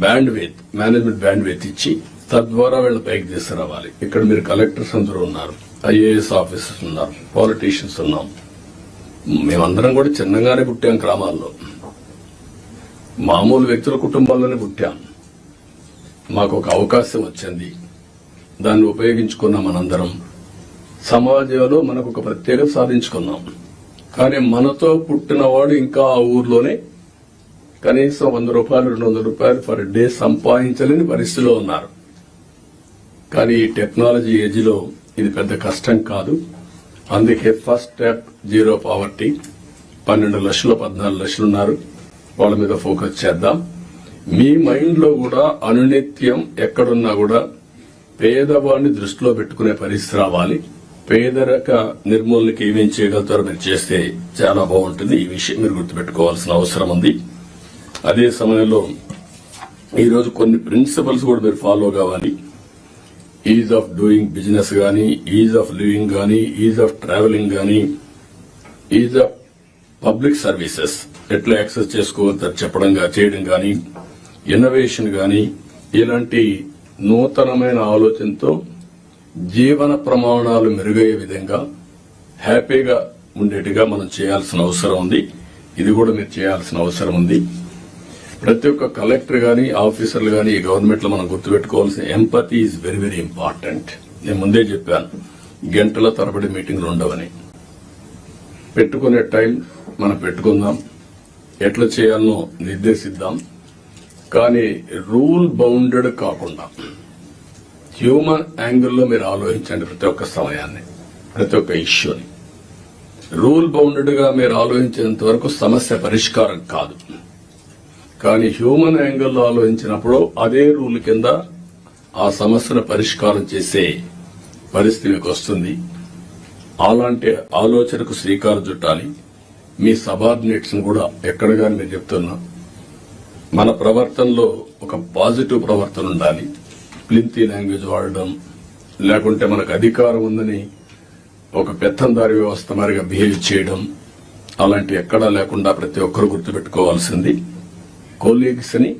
Speaker 2: మేనేజ్మెంట్ బ్యాండ్విడ్త్ ఇచ్చి తద్వారా వీళ్ళ పైకి తీసుకురావాలి. ఇక్కడ మీరు కలెక్టర్స్ అందరూ ఉన్నారు, ఐఏఎస్ ఆఫీసర్స్ ఉన్నారు, పాలిటీషియన్స్ ఉన్నాం. మేమందరం కూడా చిన్నగానే పుట్టాం, గ్రామాల్లో మామూలు వ్యక్తుల కుటుంబాల్లోనే పుట్టాం. మాకు ఒక అవకాశం వచ్చింది, దాన్ని ఉపయోగించుకున్నాం. మనందరం సమాజంలో మనకు ఒక ప్రత్యేకత సాధించుకున్నాం. కానీ మనతో పుట్టినవాడు ఇంకా ఆ ఊర్లోనే కనీసం 100 రూపాయలు 200 రూపాయలు పర్ డే సంపాదించలేని పరిస్థితిలో ఉన్నారు. కానీ ఈ టెక్నాలజీ ఏజ్ లో ఇది పెద్ద కష్టం కాదు. అందుకే ఫస్ట్ స్టెప్ జీరో పావర్టీ. 12 లక్షలు 14 లక్షలు ఉన్నారు, వాళ్ళ మీద ఫోకస్ చేద్దాం. మీ మైండ్ లో కూడా అనునిత్యం ఎక్కడున్నా కూడా పేదవాడిని దృష్టిలో పెట్టుకునే పరిస్థితి రావాలి. పేదరిక నిర్మూలనకి ఏమేం చేయగలుగుతారో మీరు చేస్తే చాలా బాగుంటుంది. ఈ విషయం మీరు గుర్తుపెట్టుకోవాల్సిన అవసరం ఉంది. అదే సమయంలో ఈరోజు కొన్ని ప్రిన్సిపల్స్ కూడా మీరు ఫాలో కావాలి. ఈజ్ ఆఫ్ డూయింగ్ బిజినెస్ గానీ, ఈజ్ ఆఫ్ లివింగ్ గానీ, ఈజ్ ఆఫ్ ట్రావెలింగ్ గానీ, ఈజ్ ఆఫ్ పబ్లిక్ సర్వీసెస్ ఎట్లా యాక్సెస్ చేసుకోవద్దు చెప్పడం చేయడం గానీ, ఇన్నోవేషన్ గానీ, ఇలాంటి నూతనమైన ఆలోచనతో జీవన ప్రమాణాలు మెరుగయ్యే విధంగా హ్యాపీగా ఉండేట్టుగా మనం చేయాల్సిన అవసరం ఉంది. ఇది కూడా మీరు చేయాల్సిన అవసరం ఉంది. ప్రతి ఒక్క కలెక్టర్ గానీ, ఆఫీసర్లు గానీ ఈ గవర్నమెంట్ లో మనం గుర్తుపెట్టుకోవాల్సిన empathy is very very important. నేను ముందే చెప్పాను, గంటల తరబడి మీటింగ్లు ఉండవని. పెట్టుకునే టైం మనం పెట్టుకుందాం, ఎట్లా చేయాలనో నిర్దేశిద్దాం. కానీ రూల్ బౌండెడ్ కాకుండా హ్యూమన్ యాంగిల్లో మీరు ఆలోచించండి. ప్రతి ఒక్క సమయాన్ని, ప్రతి ఒక్క ఇష్యూని రూల్ బౌండెడ్ గా మీరు ఆలోచించేంత వరకు సమస్య పరిష్కారం కాదు. కానీ హ్యూమన్ యాంగిల్లో ఆలోచించినప్పుడు అదే రూల్ కింద ఆ సమస్యను పరిష్కారం చేసే పరిస్థితి మీకు వస్తుంది. అలాంటి ఆలోచనకు శ్రీకారం చుట్టాలి. మీ సబార్డినేట్స్ కూడా ఎక్కడ గాని మీరు చెప్తున్నా మన ప్రవర్తనలో ఒక పాజిటివ్ ప్రవర్తన ఉండాలి. ప్లింతీ లాంగ్వేజ్ వాడడం, లేకుంటే మనకు అధికారం ఉందని ఒక పెత్తందారి వ్యవస్థ మారిగా బిహేవ్ చేయడం, అలాంటి ఎక్కడా లేకుండా ప్రతి ఒక్కరు గుర్తుపెట్టుకోవాల్సింది. కొలీగ్స్ ని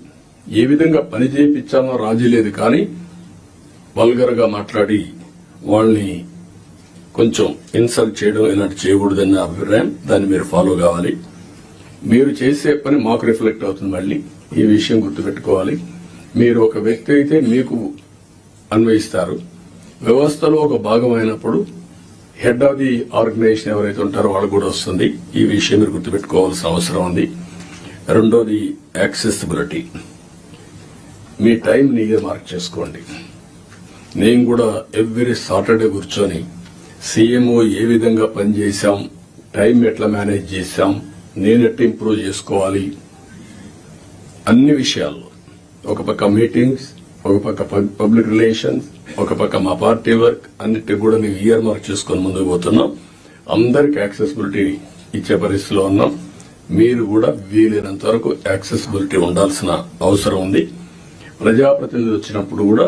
Speaker 2: ఏ విధంగా పని చేయించాలో రాజీ లేదు, కానీ వల్గర్ గా మాట్లాడి వాళ్ళని కొంచెం ఇన్సల్ట్ చేయడం ఇలాంటి చేయకూడదన్న అభిప్రాయం. దాన్ని మీరు ఫాలో కావాలి. మీరు చేసే పని మాకు రిఫ్లెక్ట్ అవుతుంది. మళ్ళీ ఈ విషయం గుర్తుపెట్టుకోవాలి. మీరు ఒక వ్యక్తి అయితే మీకు అన్వయిస్తారు. వ్యవస్థలో ఒక భాగం అయినప్పుడు హెడ్ ఆఫ్ ది ఆర్గనైజేషన్ ఎవరైతే ఉంటారో వాళ్ళు కూడా వస్తుంది. ఈ విషయం మీరు గుర్తుపెట్టుకోవాల్సిన అవసరం ఉంది. రెండోది యాక్సెసిబిలిటీ. మీ టైం నీగే మార్క్ చేసుకోండి. నేను కూడా ఎవ్రీ సాటర్డే కూర్చొని సీఎంఓ ఏ విధంగా పనిచేశాం, టైం ఎట్లా మేనేజ్ చేశాం, నేను ఎట్లా ఇంప్రూవ్ చేసుకోవాలి, అన్ని విషయాల్లో ఒక పక్క మీటింగ్స్, ఒక పక్క పబ్లిక్ రిలేషన్స్, ఒక పక్క మా పార్టీ వర్క్, అన్నిటి కూడా మేము ఇయర్ మార్క్ చేసుకుని ముందుకు పోతున్నాం. అందరికి యాక్సెసిబిలిటీ ఇచ్చే పరిస్థితిలో ఉన్నాం. మీరు కూడా వీలైనంత వరకు యాక్సెసిబిలిటీ ఉండాల్సిన అవసరం ఉంది. ప్రజాప్రతినిధులు వచ్చినప్పుడు కూడా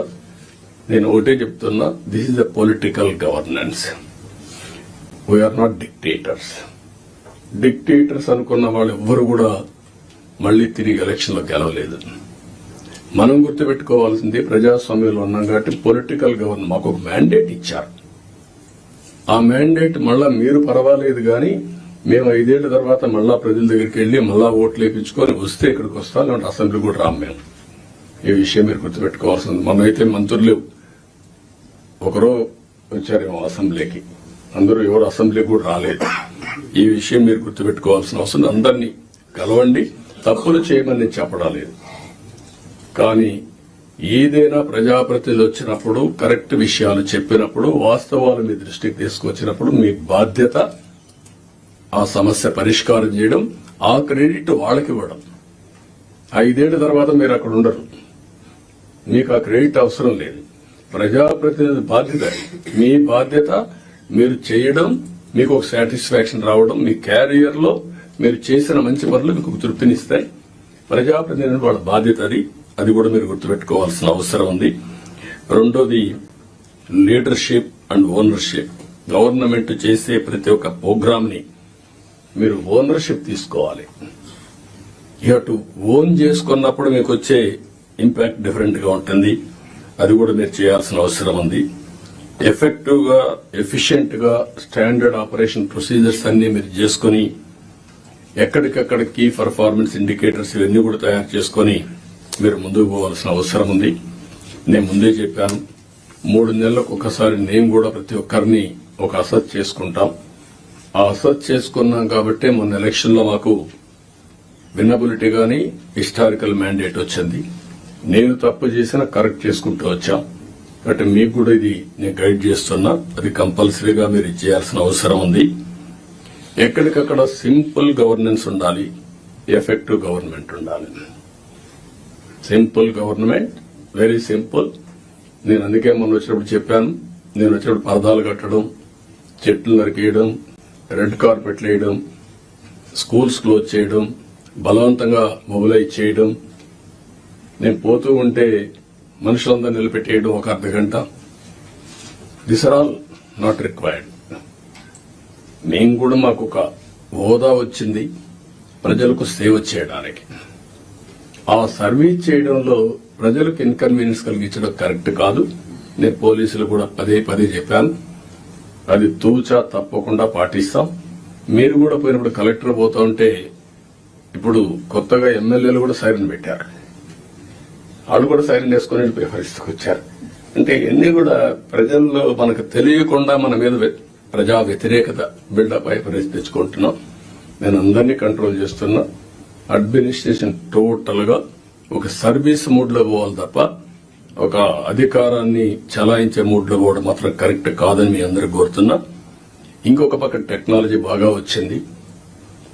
Speaker 2: నేను ఒకటే చెప్తున్నా, this is the political governance. We are not dictators. Dictators అనుకున్న వాళ్ళు ఎవ్వరు కూడా మళ్లీ తిరిగి ఎలక్షన్ లో గెలవలేదు. మనం గుర్తుపెట్టుకోవాల్సింది ప్రజాస్వామ్యంలో ఉన్నాం కాబట్టి పొలిటికల్ గవర్నెన్స్ మాకు ఒక మ్యాండేట్ ఇచ్చారు. ఆ మ్యాండేట్ మళ్ళా మీరు పర్వాలేదు కానీ మేము 5 ఏళ్ల తర్వాత మళ్ళా ప్రజల దగ్గరికి వెళ్లి మళ్ళా ఓట్లు వేయించుకొని వస్తే ఇక్కడికి వస్తాం, లేదంటే అసెంబ్లీ కూడా రాం మేము. ఈ విషయం మీరు గుర్తుపెట్టుకోవాల్సింది. మనమైతే మంత్రులు ఒకరో వచ్చారేమో అసెంబ్లీకి, అందరూ ఎవరు అసెంబ్లీకి కూడా రాలేదు. ఈ విషయం మీరు గుర్తుపెట్టుకోవాల్సిన అవసరం. అందరినీ కలవండి, తప్పులు చేయమని చెప్పడం లేదు, కానీ ఏదైనా ప్రజాప్రతినిధులు వచ్చినప్పుడు కరెక్ట్ విషయాలు చెప్పినప్పుడు వాస్తవాలు మీ దృష్టికి తీసుకొచ్చినప్పుడు మీ బాధ్యత ఆ సమస్య పరిష్కారం చేయడం, ఆ క్రెడిట్ వాళ్ళకి ఇవ్వడం. 5 ఏళ్ల తర్వాత మీరు అక్కడ ఉండరు, మీకు ఆ క్రెడిట్ అవసరం లేదు. ప్రజాప్రతినిధి బాధ్యత, మీ బాధ్యత మీరు చేయడం, మీకు ఒక సాటిస్ఫాక్షన్ రావడం, మీ క్యారియర్ లో మీరు చేసిన మంచి పనులు మీకు తృప్తినిస్తాయి. ప్రజాప్రతినిధి వాళ్ళ బాధ్యత అది కూడా మీరు గుర్తుపెట్టుకోవాల్సిన అవసరం ఉంది. రెండోది లీడర్షిప్ అండ్ ఓనర్షిప్. గవర్నమెంట్ చేసే ప్రతి ఒక్క ప్రోగ్రామ్ ని మీరు ఓనర్షిప్ తీసుకోవాలి. యూ హావ్ టు ఓన్ చేసుకున్నప్పుడు మీకు వచ్చే ఇంపాక్ట్ డిఫరెంట్ గా ఉంటుంది. అది కూడా మీరు చేయాల్సిన అవసరం ఉంది. ఎఫెక్టివ్ గా, ఎఫిషియెంట్ గా స్టాండర్డ్ ఆపరేషన్ ప్రొసీజర్స్ అన్ని మీరు చేసుకుని ఎక్కడికక్కడ కీ పర్ఫార్మెన్స్ ఇండికేటర్స్ ఇవన్నీ కూడా తయారు చేసుకుని మీరు ముందుకు పోవాల్సిన అవసరం ఉంది. నేను ముందే చెప్పాను, 3 నెలలకు ఒకసారి నేను కూడా ప్రతి ఒక్కరిని ఒక అసెస్ చేసుకుంటాం. ఆ అసెస్ చేసుకున్నాం కాబట్టి మొన్న ఎలక్షన్ లో మాకు విన్నబిలిటీ గాని హిస్టారికల్ మ్యాండేట్ వచ్చింది. నేను తప్పు చేసినా కరెక్ట్ చేసుకుంటూ వచ్చాం. కాబట్టి మీకు కూడా ఇది నేను గైడ్ చేస్తున్నా. అది కంపల్సరీగా మీరు చేయాల్సిన అవసరం ఉంది. ఎక్కడికక్కడ సింపుల్ గవర్నెన్స్ ఉండాలి, ఎఫెక్టివ్ గవర్నమెంట్ ఉండాలి. Simple government, very simple. నేను అందుకే మొన్న వచ్చినప్పుడు చెప్పాను, నేను వచ్చినప్పుడు పరదాలు కట్టడం, చెట్లు నరికేయడం, రెడ్ కార్పెట్లు వేయడం, స్కూల్స్ క్లోజ్ చేయడం, బలవంతంగా మొబిలైజ్ చేయడం, నేను పోతూ ఉంటే మనుషులందరూ నిలబెట్టేయడం ఒక అర్ధగంట. This are all not required. మేము కూడా మాకు ఒక హోదా వచ్చింది ప్రజలకు సేవ చేయడానికి. ఆ సర్వీస్ చేయడంలో ప్రజలకు ఇన్కన్వీనియన్స్ కలిగించడం కరెక్ట్ కాదు. నేను పోలీసులు కూడా పదే చెప్పాను, అది తూచా తప్పకుండా పాటిస్తాం. మీరు కూడా పోయినప్పుడు కలెక్టర్ పోతా ఉంటే ఇప్పుడు కొత్తగా ఎమ్మెల్యేలు కూడా సైరన్ పెట్టారు. వాళ్ళు కూడా సైరన్ వేసుకుని వెళ్ళిపోయే పరిస్థితికి వచ్చారు. అంటే ఇవన్నీ కూడా ప్రజల్లో మనకు తెలియకుండా మన మీద ప్రజా వ్యతిరేకత బిల్డప్ అయ్యే పరిస్థితి తెచ్చుకుంటున్నాం. నేను అందరినీ కంట్రోల్ చేస్తున్నా. అడ్మినిస్ట్రేషన్ టోటల్ గా ఒక సర్వీస్ మూడ్ లో పోవాలి తప్ప ఒక అధికారాన్ని చలాయించే మూడ్ లో పోవడం మాత్రం కరెక్ట్ కాదని మీ అందరికి కోరుతున్నా. ఇంకొక పక్క టెక్నాలజీ బాగా వచ్చింది.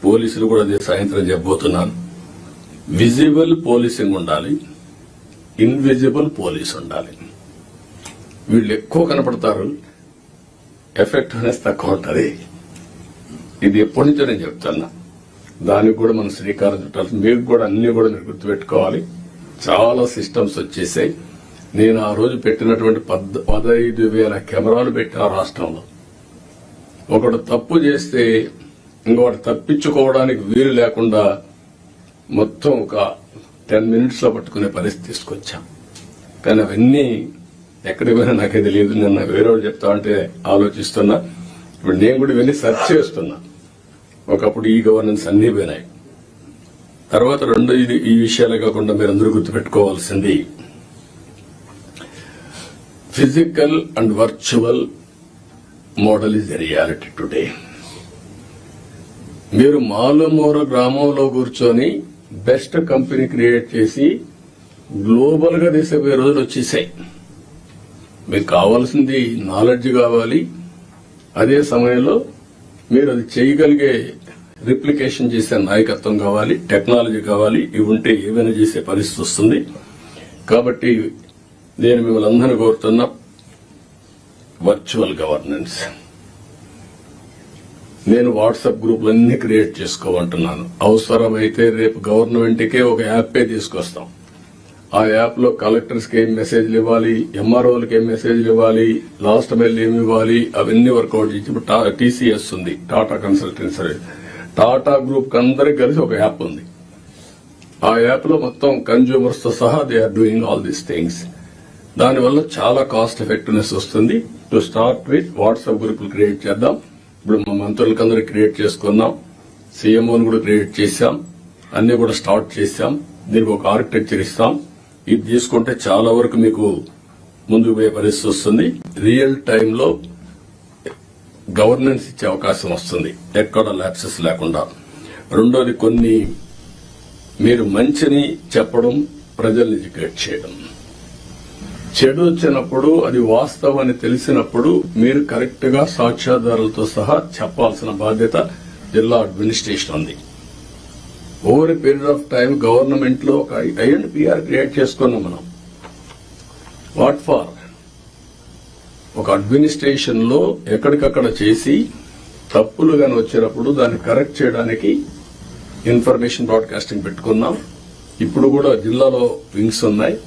Speaker 2: పోలీసులు కూడా అదే సాయంత్రం చెప్పబోతున్నాను. విజిబుల్ పోలీసింగ్ ఉండాలి, ఇన్విజిబుల్ పోలీస్ ఉండాలి. వీళ్ళు ఎక్కువ కనపడతారు, ఎఫెక్టివ్నెస్ తక్కువ ఉంటుంది. ఇది ఎప్పటి నుంచో నేను చెప్తున్నా. దానికి కూడా మనం శ్రీకారం చుట్టాలి. మీకు కూడా అన్ని కూడా మీరు గుర్తుపెట్టుకోవాలి. చాలా సిస్టమ్స్ వచ్చేసాయి. నేను ఆ రోజు పెట్టినటువంటి 15,000 కెమెరాలు పెట్టిన రాష్ట్రంలో. ఒకడు తప్పు చేస్తే ఇంకొకటి తప్పించుకోవడానికి వీలు లేకుండా మొత్తం ఒక 10 minutes లో పట్టుకునే పరిస్థితి తీసుకొచ్చాం. కానీ అవన్నీ ఎక్కడికి పోయినా నాకే తెలియదు. నిన్న వేరే వాళ్ళు చెప్తా ఉంటే ఆలోచిస్తున్నా. ఇప్పుడు నేను కూడా ఇవన్నీ సెర్చ్ చేస్తున్నా. ఒకప్పుడు ఈ గవర్నెన్స్ అన్ని పోయినాయి. తర్వాత రెండు ఈ విషయాలే కాకుండా మీరందరూ గుర్తుపెట్టుకోవాల్సింది physical and virtual model is the reality today. మీరు మాలుమూర గ్రామంలో కూర్చొని బెస్ట్ కంపెనీ క్రియేట్ చేసి గ్లోబల్ గా తీసిపోయే రోజులు వచ్చేసాయి. మీకు కావాల్సింది నాలెడ్జ్ కావాలి, అదే సమయంలో మీరు అది చేయగలిగే రిప్లికేషన్ చేసే నాయకత్వం కావాలి, టెక్నాలజీ కావాలి. ఇవి ఉంటే ఏమైనా చేసే పరిస్థితి వస్తుంది. కాబట్టి నేను మిమ్మల్ని అందరినీ కోరుతున్నా, వర్చువల్ గవర్నెన్స్. నేను వాట్సాప్ గ్రూపులన్నీ క్రియేట్ చేసుకోమంటున్నాను. అవసరమైతే రేపు గవర్నమెంట్కే ఒక యాప్పే తీసుకొస్తాం. ఆ యాప్ లో కలెక్టర్స్ కి ఏం మెసేజ్లు ఇవ్వాలి, ఎంఆర్ఓలకి ఏం మెసేజ్లు ఇవ్వాలి, లాస్ట్ మైల్ ఏమి ఇవ్వాలి, అవన్నీ వర్కౌట్ చేసి ఇప్పుడు టీసీఎస్ ఉంది, టాటా కన్సల్టెన్సీ, టాటా గ్రూప్ అందరికి కలిసి ఒక యాప్ ఉంది. ఆ యాప్ లో మొత్తం కన్జ్యూమర్స్ తో సహా they are doing all these things. దానివల్ల చాలా కాస్ట్ ఎఫెక్టివ్నెస్ వస్తుంది. టు స్టార్ట్ విత్ వాట్సాప్ గ్రూపులు క్రియేట్ చేద్దాం. ఇప్పుడు మా మంత్రులకందరూ క్రియేట్ చేసుకున్నాం, సీఎంఓని కూడా క్రియేట్ చేశాం, అన్ని కూడా స్టార్ట్ చేశాం. దీనికి ఒక ఆర్కిటెక్చర్ ఇస్తాం. ఇది తీసుకుంటే చాలా వరకు మీకు ముందుకు పోయే పరిస్థితి వస్తుంది. రియల్ టైంలో గవర్నెన్స్ ఇచ్చే అవకాశం వస్తుంది, ఎక్కడ ల్యాప్సెస్ లేకుండా. రెండోది, కొన్ని మీరు మంచిని చెప్పడం, ప్రజల్ని ఎడ్యుకేట్ చేయడం. చెడు వచ్చినప్పుడు అది వాస్తవం అని తెలిసినప్పుడు మీరు కరెక్ట్ గా సాక్ష్యాధారాలతో సహా చెప్పాల్సిన బాధ్యత జిల్లా అడ్మినిస్ట్రేషన్ ఉంది. Over a period of time government లో ఒక ఐఎండ్పిఆర్ క్రియేట్ చేసుకున్నాం మనం. What for? ఒక అడ్మినిస్ట్రేషన్ లో ఎక్కడికక్కడ చేసి తప్పులు గాని వచ్చినప్పుడు దాన్ని కరెక్ట్ చేయడానికి ఇన్ఫర్మేషన్ బ్రాడ్కాస్టింగ్ పెట్టుకున్నాం. ఇప్పుడు కూడా జిల్లాలో వింగ్స్ ఉన్నాయి.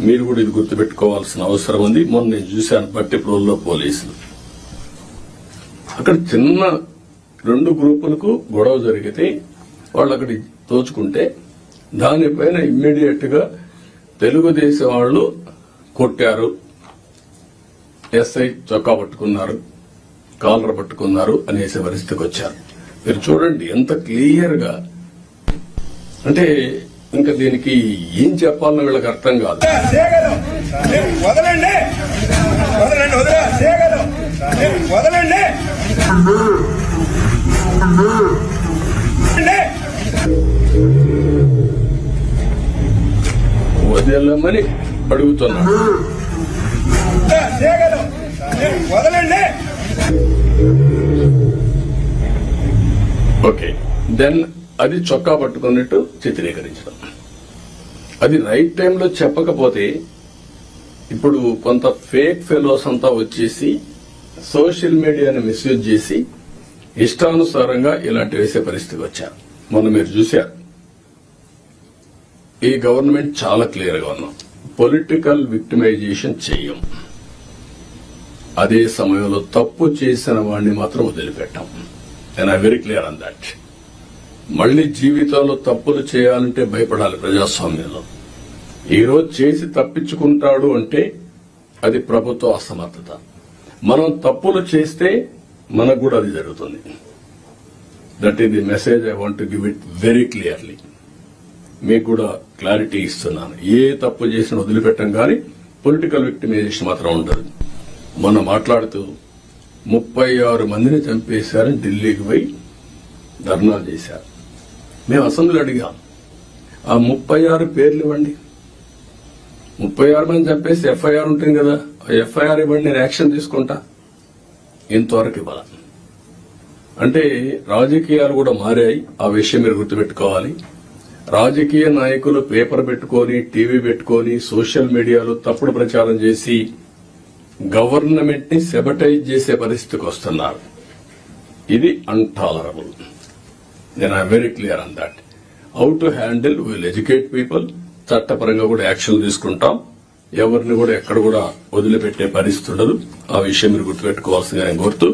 Speaker 2: మీరు కూడా ఇది గుర్తుపెట్టుకోవాల్సిన అవసరం ఉంది. మొన్న నేను చూశాను పట్టిప్రోల్లో పోలీసులు అక్కడ చిన్న 2 గ్రూపులకు గొడవ జరిగితే వాళ్ళు అక్కడి తోచుకుంటే దానిపైన ఇమ్మీడియట్ గా తెలుగుదేశం వాళ్ళు కొట్టారు, ఎస్ఐ చొక్కా పట్టుకున్నారు, కాలర్ పట్టుకున్నారు అనేసే పరిస్థితికి వచ్చారు. మీరు చూడండి ఎంత క్లియర్ గా. అంటే ఇంకా దీనికి ఏం చెప్పాలన్న వీళ్ళకి అర్థం కాదు. వదలమని అడుగుతున్నా. ఓకే, దెన్ అది చొక్కా పట్టుకున్నట్టు చిత్రీకరించడం. అది రైట్ టైంలో చెప్పకపోతే ఇప్పుడు కొంత ఫేక్ ఫెలోస్ అంతా వచ్చేసి సోషల్ మీడియాని మిస్యూజ్ చేసి ఇష్టానుసారంగా ఇలాంటి వేసే పరిస్థితికి వచ్చారు. మొన్న మీరు చూశారు. ఈ గవర్నమెంట్ చాలా క్లియర్ గా ఉన్నాం. పొలిటికల్ విక్టిమైజేషన్ చెయ్యం. అదే సమయంలో తప్పు చేసిన వాడిని మాత్రం వదిలిపెట్టాం. And I very clear on that. మళ్లీ జీవితంలో తప్పులు చేయాలంటే భయపడాలి ప్రజాస్వామ్యంలో. ఈ రోజు చేసి తప్పించుకుంటాడు అంటే అది ప్రభుత్వ అసమర్థత. మనం తప్పులు చేస్తే మనకు కూడా అది జరుగుతుంది. That is the message I want to give it very clearly. మీకు కూడా క్లారిటీ ఇస్తున్నాను. ఏ తప్పు చేసినా వదిలిపెట్టం కానీ పొలిటికల్ విక్టిమైజేషన్ మాత్రం ఉండదు. మొన్న మాట్లాడుతూ 36 మందిని చంపేశారని ఢిల్లీకి పోయి ధర్నాలు చేశారు. మేము అసెంబ్లీలో అడిగాం, ఆ 36 పేర్లు ఇవ్వండి. 36 మంది చంపేసి ఎఫ్ఐఆర్ ఉంటుంది కదా, ఆ ఎఫ్ఐఆర్ ఇవ్వండి, నేను యాక్షన్ తీసుకుంటా. ఇంతవరకు ఇవ్వాలి. అంటే రాజకీయాలు కూడా మారాయి. ఆ విషయం మీరు గుర్తుపెట్టుకోవాలి. రాజకీయ నాయకులు పేపర్ పెట్టుకొని, టీవీ పెట్టుకొని, సోషల్ మీడియాలో తప్పుడు ప్రచారం చేసి గవర్నమెంట్ ని సెబటైజ్ చేసే పరిస్థితికి వస్తున్నారు. ఇది అన్టాలరబుల్. నేను I very clear on that. How to handle, will educate people. చట్టపరంగా కూడా యాక్షన్ తీసుకుంటాం. ఎవరిని కూడా ఎక్కడ కూడా వదిలిపెట్టే పరిస్థితి ఉండదు. ఆ విషయం మీరు గుర్తుపెట్టుకోవాల్సిందిగా నేను కోరుతూ,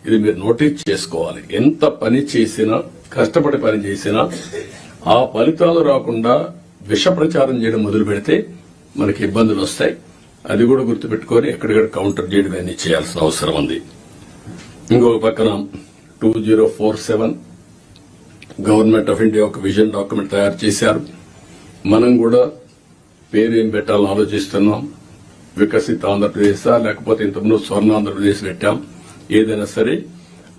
Speaker 2: ఇది మీరు నోటీస్ చేసుకోవాలి. ఎంత పని చేసినా, కష్టపడి పని చేసినా ఆ ఫలితాలు రాకుండా విష ప్రచారం చేయడం మొదలు పెడితే మనకి ఇబ్బందులు వస్తాయి. అది కూడా గుర్తుపెట్టుకొని ఎక్కడికక్కడ కౌంటర్ చేయడం అన్ని చేయాల్సిన అవసరం ఉంది. ఇంకొక పక్కన 2047 గవర్నమెంట్ ఆఫ్ ఇండియా ఒక విజన్ డాక్యుమెంట్ తయారు చేశారు. మనం కూడా పేరేం పెట్టాలని ఆలోచిస్తున్నాం. వికసిత ఆంధ్రప్రదేశ్ లేకపోతే ఇంతకుముందు స్వర్ణ ఆంధ్రప్రదేశ్ పెట్టాం. ఏదైనా సరే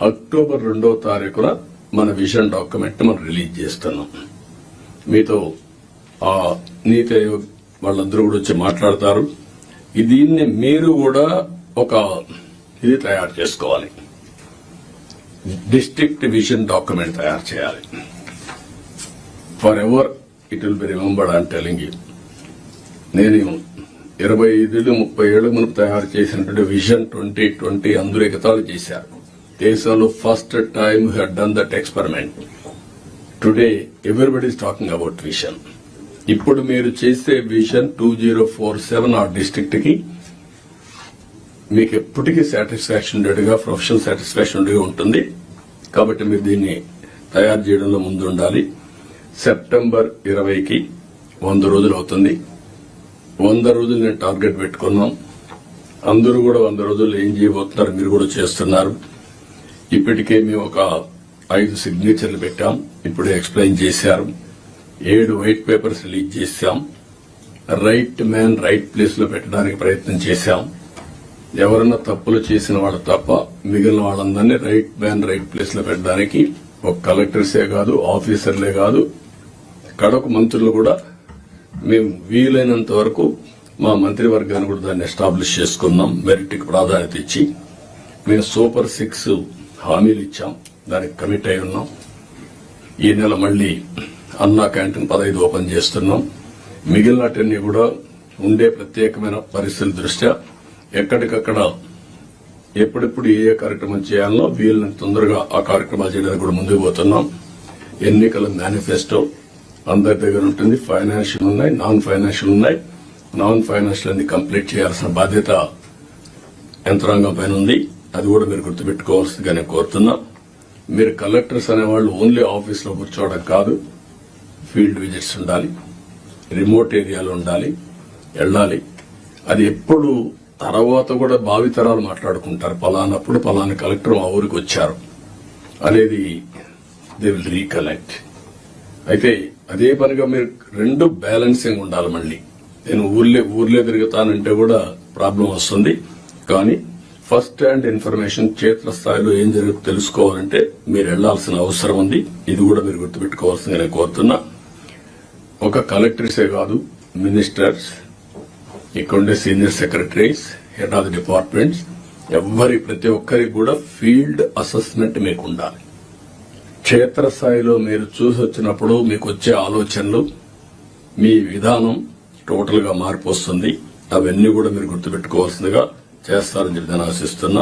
Speaker 2: అక్టోబర్ 2వ తారీఖున మన విజన్ డాక్యుమెంట్ మనం రిలీజ్ చేస్తున్నాం. మీతో ఆ నీతి ఆయోగ్ వాళ్ళందరూ కూడా వచ్చి మాట్లాడతారు. దీన్ని మీరు కూడా ఒక ఇది తయారు చేసుకోవాలి. డిస్ట్రిక్ట్ విజన్ డాక్యుమెంట్ తయారు చేయాలి. For ever it will be remembered. I'm telling you. నేను 25-30 ఏళ్ల ముందు తయారు చేసినటువంటి విజన్ 2020 అందరూ ఎగతాళి చేశారు. దేశంలో first time who had done that experiment. Today everybody is talking about vision. ఇప్పుడు మీరు చేసే విజన్ 2047 ఆ డిస్ట్రిక్ట్ కి మీకు ఎప్పటికీ సాటిస్ఫాక్షన్ ఉండేట్టుగా, ప్రొఫెషనల్ సాటిస్ఫాక్షన్ ఉండేగా ఉంటుంది. కాబట్టి మీరు దీన్ని తయారు చేయడంలో ముందు ఉండాలి. సెప్టెంబర్ 20కి 100 రోజులు అవుతుంది. 100 రోజులు నేను టార్గెట్ పెట్టుకున్నాం. అందరూ కూడా 100 రోజులు ఏం చేయబోతున్నారు మీరు కూడా చేస్తున్నారు. ఇప్పటికే మేము ఒక 5 సిగ్నేచర్లు పెట్టాం. ఇప్పుడే ఎక్స్ప్లెయిన్ చేశారు. 7 వైట్ పేపర్స్ రిలీజ్ చేశాం. రైట్ మ్యాన్ రైట్ ప్లేస్ లో పెట్టడానికి ప్రయత్నం చేశాం. ఎవరన్నా తప్పులు చేసిన వాళ్ళు తప్ప మిగిలిన వాళ్ళందరినీ రైట్ మ్యాన్ రైట్ ప్లేస్ లో పెట్టడానికి ఒక కలెక్టర్సే కాదు, ఆఫీసర్లే కాదు, కడకు మంత్రులు కూడా మేము వీలైనంత వరకు మా మంత్రివర్గాన్ని కూడా దాన్ని ఎస్టాబ్లిష్ చేసుకున్నాం. మెరిట్ కి ప్రాధాన్యత ఇచ్చి మేము సూపర్ 6 హామీలు ఇచ్చాం. దానికి కమిట్ అయి ఉన్నాం. ఈ నెల మళ్లీ అన్నా క్యాంటీన్ 15 ఓపెన్ చేస్తున్నాం. మిగిలినటన్నీ కూడా ఉండే ప్రత్యేకమైన పరిస్థితుల దృష్ట్యా ఎక్కడికక్కడ ఎప్పుడెప్పుడు ఏ కార్యక్రమం చేయాలనో వీళ్ళని తొందరగా ఆ కార్యక్రమాలు చేయడానికి కూడా ముందుకు పోతున్నాం. ఎన్నికల మేనిఫెస్టో అందరి దగ్గర ఉంటుంది. ఫైనాన్షియల్ ఉన్నాయి, నాన్ ఫైనాన్షియల్ ఉన్నాయి. నాన్ ఫైనాన్షియల్ అన్ని కంప్లీట్ చేయాల్సిన బాధ్యత యంత్రాంగం పైన ఉంది. అది కూడా మీరు గుర్తుపెట్టుకోవాల్సిందిగా నేను కోరుతున్నా. మీరు కలెక్టర్స్ అనేవాళ్ళు ఓన్లీ ఆఫీస్ లో కూర్చోవడం కాదు, ఫీల్డ్ విజిట్స్ ఉండాలి, రిమోట్ ఏరియాలో ఉండాలి, వెళ్ళాలి. అది ఎప్పుడు తర్వాత కూడా భావితరాలు మాట్లాడుకుంటారు. పలానప్పుడు పలానా కలెక్టర్ మా ఊరికి వచ్చారు అనేది దే విల్ రీకలెక్ట్. అయితే అదే పనిగా మీరు 2 బ్యాలెన్సింగ్ ఉండాలి. మళ్ళీ నేను ఊర్లే తిరుగుతానంటే కూడా ప్రాబ్లం వస్తుంది. కానీ ఫస్ట్ హ్యాండ్ ఇన్ఫర్మేషన్ క్షేత్రస్థాయిలో ఏం జరుగుతుందో తెలుసుకోవాలంటే మీరు వెళ్లాల్సిన అవసరం ఉంది. ఇది కూడా మీరు గుర్తుపెట్టుకోవాల్సిందిగా నేను కోరుతున్నా. ఒక కలెక్టర్సే కాదు, మినిస్టర్స్, ఇక్కడుండే senior secretaries, head of the departments, ప్రతి ఒక్కరికి కూడా ఫీల్డ్ అసెస్మెంట్ మీకు ఉండాలి. క్షేత్రస్థాయిలో మీరు చూసి వచ్చినప్పుడు మీకు వచ్చే ఆలోచనలు, మీ విధానం టోటల్ గా మార్పు వస్తుంది. అవన్నీ కూడా మీరు గుర్తుపెట్టుకోవాల్సిందిగా చేస్తారని చెప్పి నేను ఆశిస్తున్నా.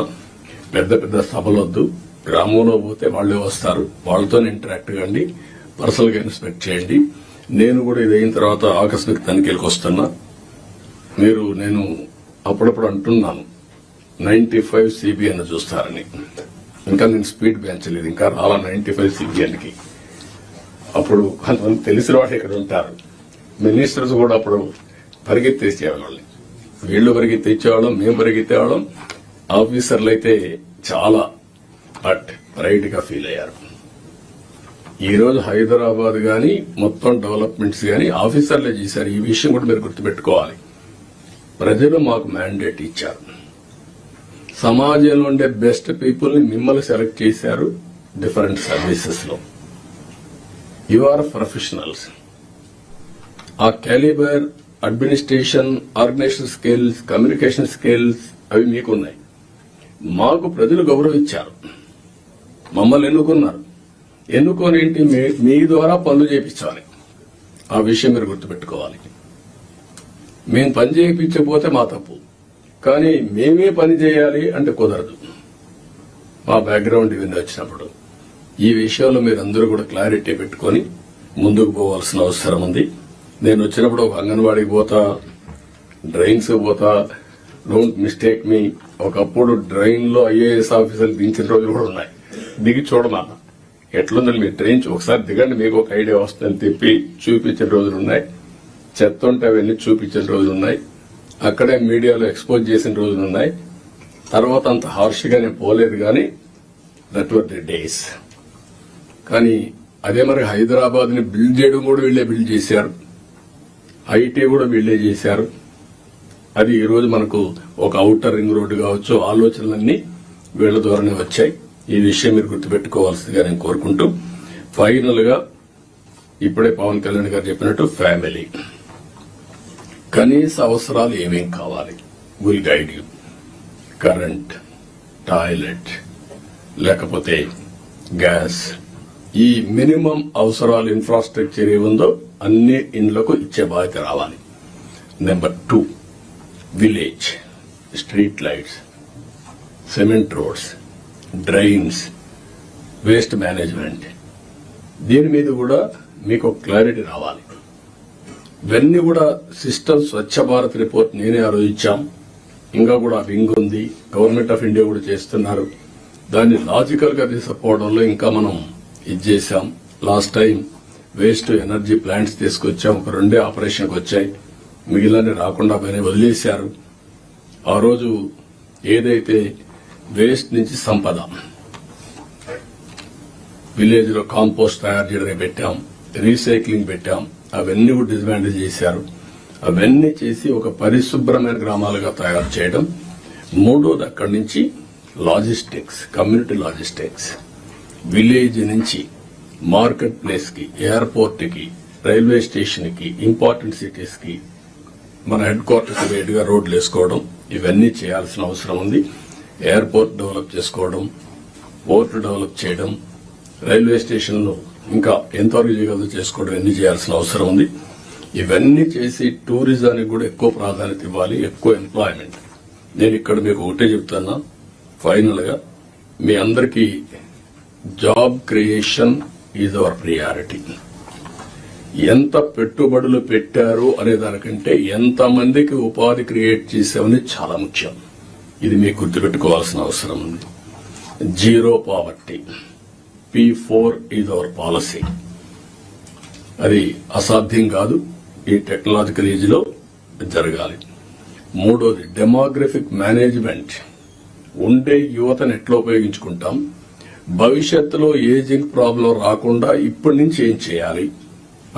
Speaker 2: పెద్ద పెద్ద సభలొద్దు. గ్రామంలో పోతే వాళ్లే వస్తారు. వాళ్లతో ఇంటరాక్ట్ కండి, పర్సనల్ గా ఇన్స్పెక్ట్ చేయండి. నేను కూడా ఇది అయిన తర్వాత ఆకస్మిక తనిఖీలకు వస్తున్నా. నేను అప్పుడప్పుడు అంటున్నాను 95 సిబిఎన్ చూస్తారని. ఇంకా నేను స్పీడ్ పెంచలేదు, ఇంకా రాలా 95 సిబిఎన్కి. అప్పుడు కొంతమంది తెలిసిన వాళ్ళు ఇక్కడ ఉంటారు. మినిస్టర్స్ కూడా అప్పుడు పరిగెత్తేసేవాళ్ళని. వీళ్లు పరిగెత్తేవాళ్ళం, మేము పరిగెత్తేవాళ్ళం. ఆఫీసర్లు అయితే చాలా ప్రైడ్ గా ఫీల్ అయ్యారు. ఈ రోజు హైదరాబాద్ గాని మొత్తం డెవలప్మెంట్స్ గాని ఆఫీసర్లే చేశారు. ఈ విషయం కూడా మీరు గుర్తుపెట్టుకోవాలి. ప్రజలు మాకు మ్యాండేట్ ఇచ్చారు. సమాజంలో ఉండే బెస్ట్ పీపుల్ ని మిమ్మల్ని సెలెక్ట్ చేశారు. డిఫరెంట్ సర్వీసెస్ లో యు ఆర్ ప్రొఫెషనల్స్. ఆ calibre, administration, organisation skills, communication skills అవి మీకున్నాయి. మాకు ప్రజలు గౌరవించారు, మమ్మల్ని ఎన్నుకున్నారు. ఎన్నుకోనేంటి, మీ ద్వారా పనులు చేయించాలి. ఆ విషయం మీరు గుర్తుపెట్టుకోవాలి. మేము పని చేయించకపోతే మా తప్పు, కానీ మేమే పని చేయాలి అంటే కుదరదు. మా బ్యాక్గ్రౌండ్ ఇవన్నీ వచ్చినప్పుడు ఈ విషయంలో మీరందరూ కూడా క్లారిటీ పెట్టుకుని ముందుకు పోవాల్సిన అవసరం ఉంది. నేను వచ్చినప్పుడు ఒక అంగన్వాడీకి పోతా, డ్రైన్స్ పోతా, డోంట్ మిస్టేక్ మీ. ఒకప్పుడు డ్రైన్ లో ఐఏఎస్ ఆఫీసర్లు దించిన రోజులు కూడా ఉన్నాయి. దిగి చూడమా ఎట్లుందని మీరు ట్రైన్ ఒకసారి దిగండి, మీకు ఒక ఐడియా వస్తుందని తిప్పి చూపించిన రోజులు ఉన్నాయి. చెత్త ఉంటే అవన్నీ చూపించిన రోజులు ఉన్నాయి. అక్కడే మీడియాలో ఎక్స్పోజ్ చేసిన రోజులు ఉన్నాయి. తర్వాత అంత హార్ష్ గా నేను పోలేదు, కానీ దట్ వర్ ది డేస్. కానీ అదే మరి హైదరాబాద్ ని బిల్డ్ చేయడం కూడా వీళ్లే బిల్డ్ చేశారు, ఐటీ కూడా వీళ్లే చేశారు. అది ఈ రోజు మనకు ఒక ఔటర్ రింగ్ రోడ్డు కావచ్చు, ఆలోచనలన్నీ వీళ్ల ద్వారానే వచ్చాయి. ఈ విషయం మీరు గుర్తుపెట్టుకోవాల్సిందిగా నేను కోరుకుంటూ, ఫైనల్ గా ఇప్పుడే పవన్ కళ్యాణ్ గారు చెప్పినట్టు ఫ్యామిలీ కనీస అవసరాలు ఏమేం కావాలి will guide you. Current, toilet, లేకపోతే గ్యాస్, ఈ మినిమం అవసరాలు ఇన్ఫ్రాస్ట్రక్చర్ ఏముందో అన్ని ఇండ్లకు ఇచ్చే బాధ్యత రావాలి. Number 2, village street lights, cement roads, drains, waste management, దీని మీద కూడా మీకు క్లారిటీ రావాలి. ఇవన్నీ కూడా సిస్టమ్ స్వచ్ఛ భారత్ రిపోర్ట్ నేనే ఆలోచించాం. ఇంకా కూడా వింగ్ ఉంది, గవర్నమెంట్ ఆఫ్ ఇండియా కూడా చేస్తున్నారు. దాన్ని లాజికల్ గా తీసుకుపోవడంలో ఇంకా మనం ఇది చేశాం. Last time waste energy plants తీసుకొచ్చాం, ఒక 2 ఆపరేషన్కి వచ్చాయి, మిగిలిన రాకుండా పైన వదిలేశారు. ఆ రోజు ఏదైతే వేస్ట్ నుంచి సంపద, విలేజ్ లో కాంపోస్ట్ తయారు చేయడానికి పెట్టాం, రీసైక్లింగ్ పెట్టాం, అవన్నీ కూడా డిస్మాండిల్ చేశారు. అవన్నీ చేసి ఒక పరిశుభ్రమైన గ్రామాలుగా తయారు చేయడం. 3వది అక్కడి నుంచి లాజిస్టిక్స్, కమ్యూనిటీ లాజిస్టిక్స్, విలేజ్ నుంచి మార్కెట్ ప్లేస్ కి, ఎయిర్పోర్ట్ కి, రైల్వే స్టేషన్ కి, ఇంపార్టెంట్ సిటీస్ కి, మన హెడ్ క్వార్టర్స్ వేడిగా రోడ్లు వేసుకోవడం, ఇవన్నీ చేయాల్సిన అవసరం ఉంది. ఎయిర్పోర్ట్ డెవలప్ చేసుకోవడం, పోర్ట్ డెవలప్ చేయడం, రైల్వే స్టేషన్లు ఇంకా ఎంతవరకు చేయగలదో చేసుకోవడం, ఇవన్నీ చేయాల్సిన అవసరం ఉంది. ఇవన్నీ చేసి టూరిజానికి కూడా ఎక్కువ ప్రాధాన్యత ఇవ్వాలి, ఎక్కువ ఎంప్లాయ్మెంట్. నేను ఇక్కడ మీకు ఒకటే చెప్తున్నా, ఫైనల్ గా మీ అందరికీ job creation is our priority. ఎంత పెట్టుబడులు పెట్టారు అనే దానికంటే ఎంత మందికి ఉపాధి క్రియేట్ చేసామని చాలా ముఖ్యం. ఇది మీకు గుర్తుపెట్టుకోవాల్సిన అవసరం ఉంది. Zero poverty, P4 is our policy. అది అసాధ్యం కాదు, ఈ టెక్నాలజికల్ ఏజ్ లో జరగాలి. 3వది డెమోగ్రఫిక్ మేనేజ్మెంట్. ఉండే యువతను ఎట్లా ఉపయోగించుకుంటాం, భవిష్యత్తులో ఏజింగ్ ప్రాబ్లం రాకుండా ఇప్పటి నుంచి ఏం చేయాలి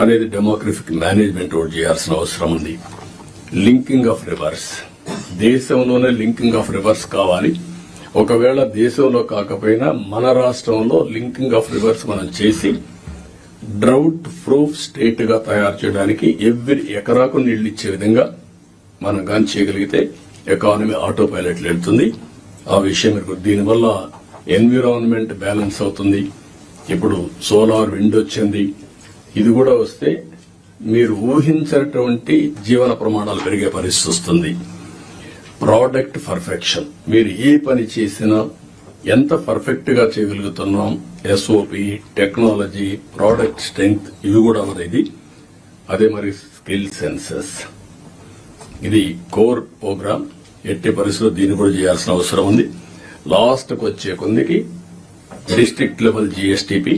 Speaker 2: అనేది డెమోగ్రఫిక్ మేనేజ్మెంట్ కూడా చేయాల్సిన అవసరం ఉంది. లింకింగ్ ఆఫ్ రివర్స్, దేశంలోనే లింకింగ్ ఆఫ్ రివర్స్ కావాలి. ఒకవేళ దేశంలో కాకపోయినా మన రాష్ట్రంలో లింకింగ్ ఆఫ్ రివర్స్ మనం చేసి డ్రౌట్ ప్రూఫ్ స్టేట్ గా తయారు చేయడానికి ఎవ్రీ ఎకరాకు నీళ్లు ఇచ్చే విధంగా మనం గాని చేయగలిగితే ఎకానమీ ఆటో పైలట్ వెళ్తుంది. ఆ విషయం దీనివల్ల ఎన్విరాన్మెంట్ బ్యాలెన్స్ అవుతుంది. ఇప్పుడు సోలార్ విండ్ వచ్చింది, ఇది కూడా వస్తే మీరు ఊహించినటువంటి జీవన ప్రమాణాలు పెరిగే పరిస్థితి వస్తుంది. ప్రోడక్ట్ పర్ఫెక్షన్, మీరు ఏ పని చేసినా ఎంత పర్ఫెక్ట్ గా చేయగలుగుతున్నాం, ఎస్ఓపి, టెక్నాలజీ, ప్రోడక్ట్ స్ట్రెంగ్త్, ఇవి కూడా ఉన్నది. అదే మరి స్కిల్ సెన్సెస్, ఇది కోర్ ప్రోగ్రామ్. ఎట్టి పరిస్థితుల్లో దీన్ని కూడా చేయాల్సిన అవసరం ఉంది. లాస్ట్ కు వచ్చే కొందికి district level GSTP,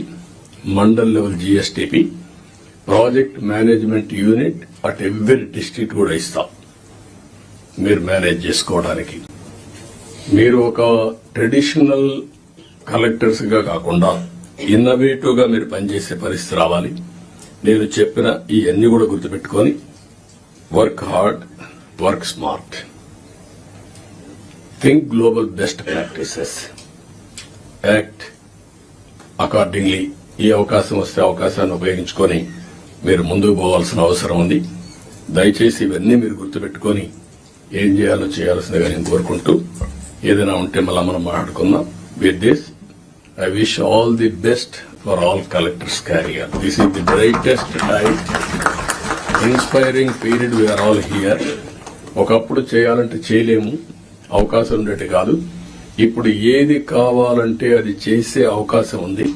Speaker 2: mandal level GSTP, project management unit at every district కూడా ఇస్తాం మీరు మేనేజ్ చేసుకోవడానికి. మీరు ఒక ట్రెడిషనల్ కలెక్టర్స్ గా కాకుండా ఇన్నోవేటివ్ గా మీరు పనిచేసే పరిస్థితి రావాలి. నేను చెప్పిన ఇవన్నీ కూడా గుర్తుపెట్టుకొని work hard, work smart, think global best practices, act accordingly. ఈ అవకాశం వస్తే అవకాశాన్ని ఉపయోగించుకొని మీరు ముందుకు పోవాల్సిన అవసరం ఉంది. దయచేసి ఇవన్నీ మీరు గుర్తుపెట్టుకొని ఏం చేయాలో చేయాల్సిందిగా నేను కోరుకుంటూ, ఏదైనా ఉంటే మళ్ళా మనం మాట్లాడుకుందాం. With this I wish all the best for all collectors career. This is the greatest time inspiring period we are all here. ఒకప్పుడు చేయాలంటే చేయలేము, అవకాశం ఉండేది కాదు. ఇప్పుడు ఏది కావాలంటే అది చేసే అవకాశం ఉంది.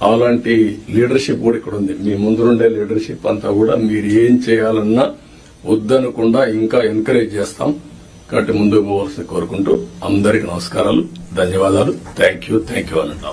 Speaker 2: అలాంటి లీడర్షిప్ కూడా ఇక్కడ ఉంది. మీ ముందుండే లీడర్షిప్ అంతా కూడా మీరు ఏం చేయాలన్నా వద్దనకుండా ఇంకా ఎంకరేజ్ చేస్తాం. కాబట్టి ముందుకు పోవాల్సి కోరుకుంటూ అందరికీ నమస్కారాలు, ధన్యవాదాలు. థ్యాంక్ యూ అనండి.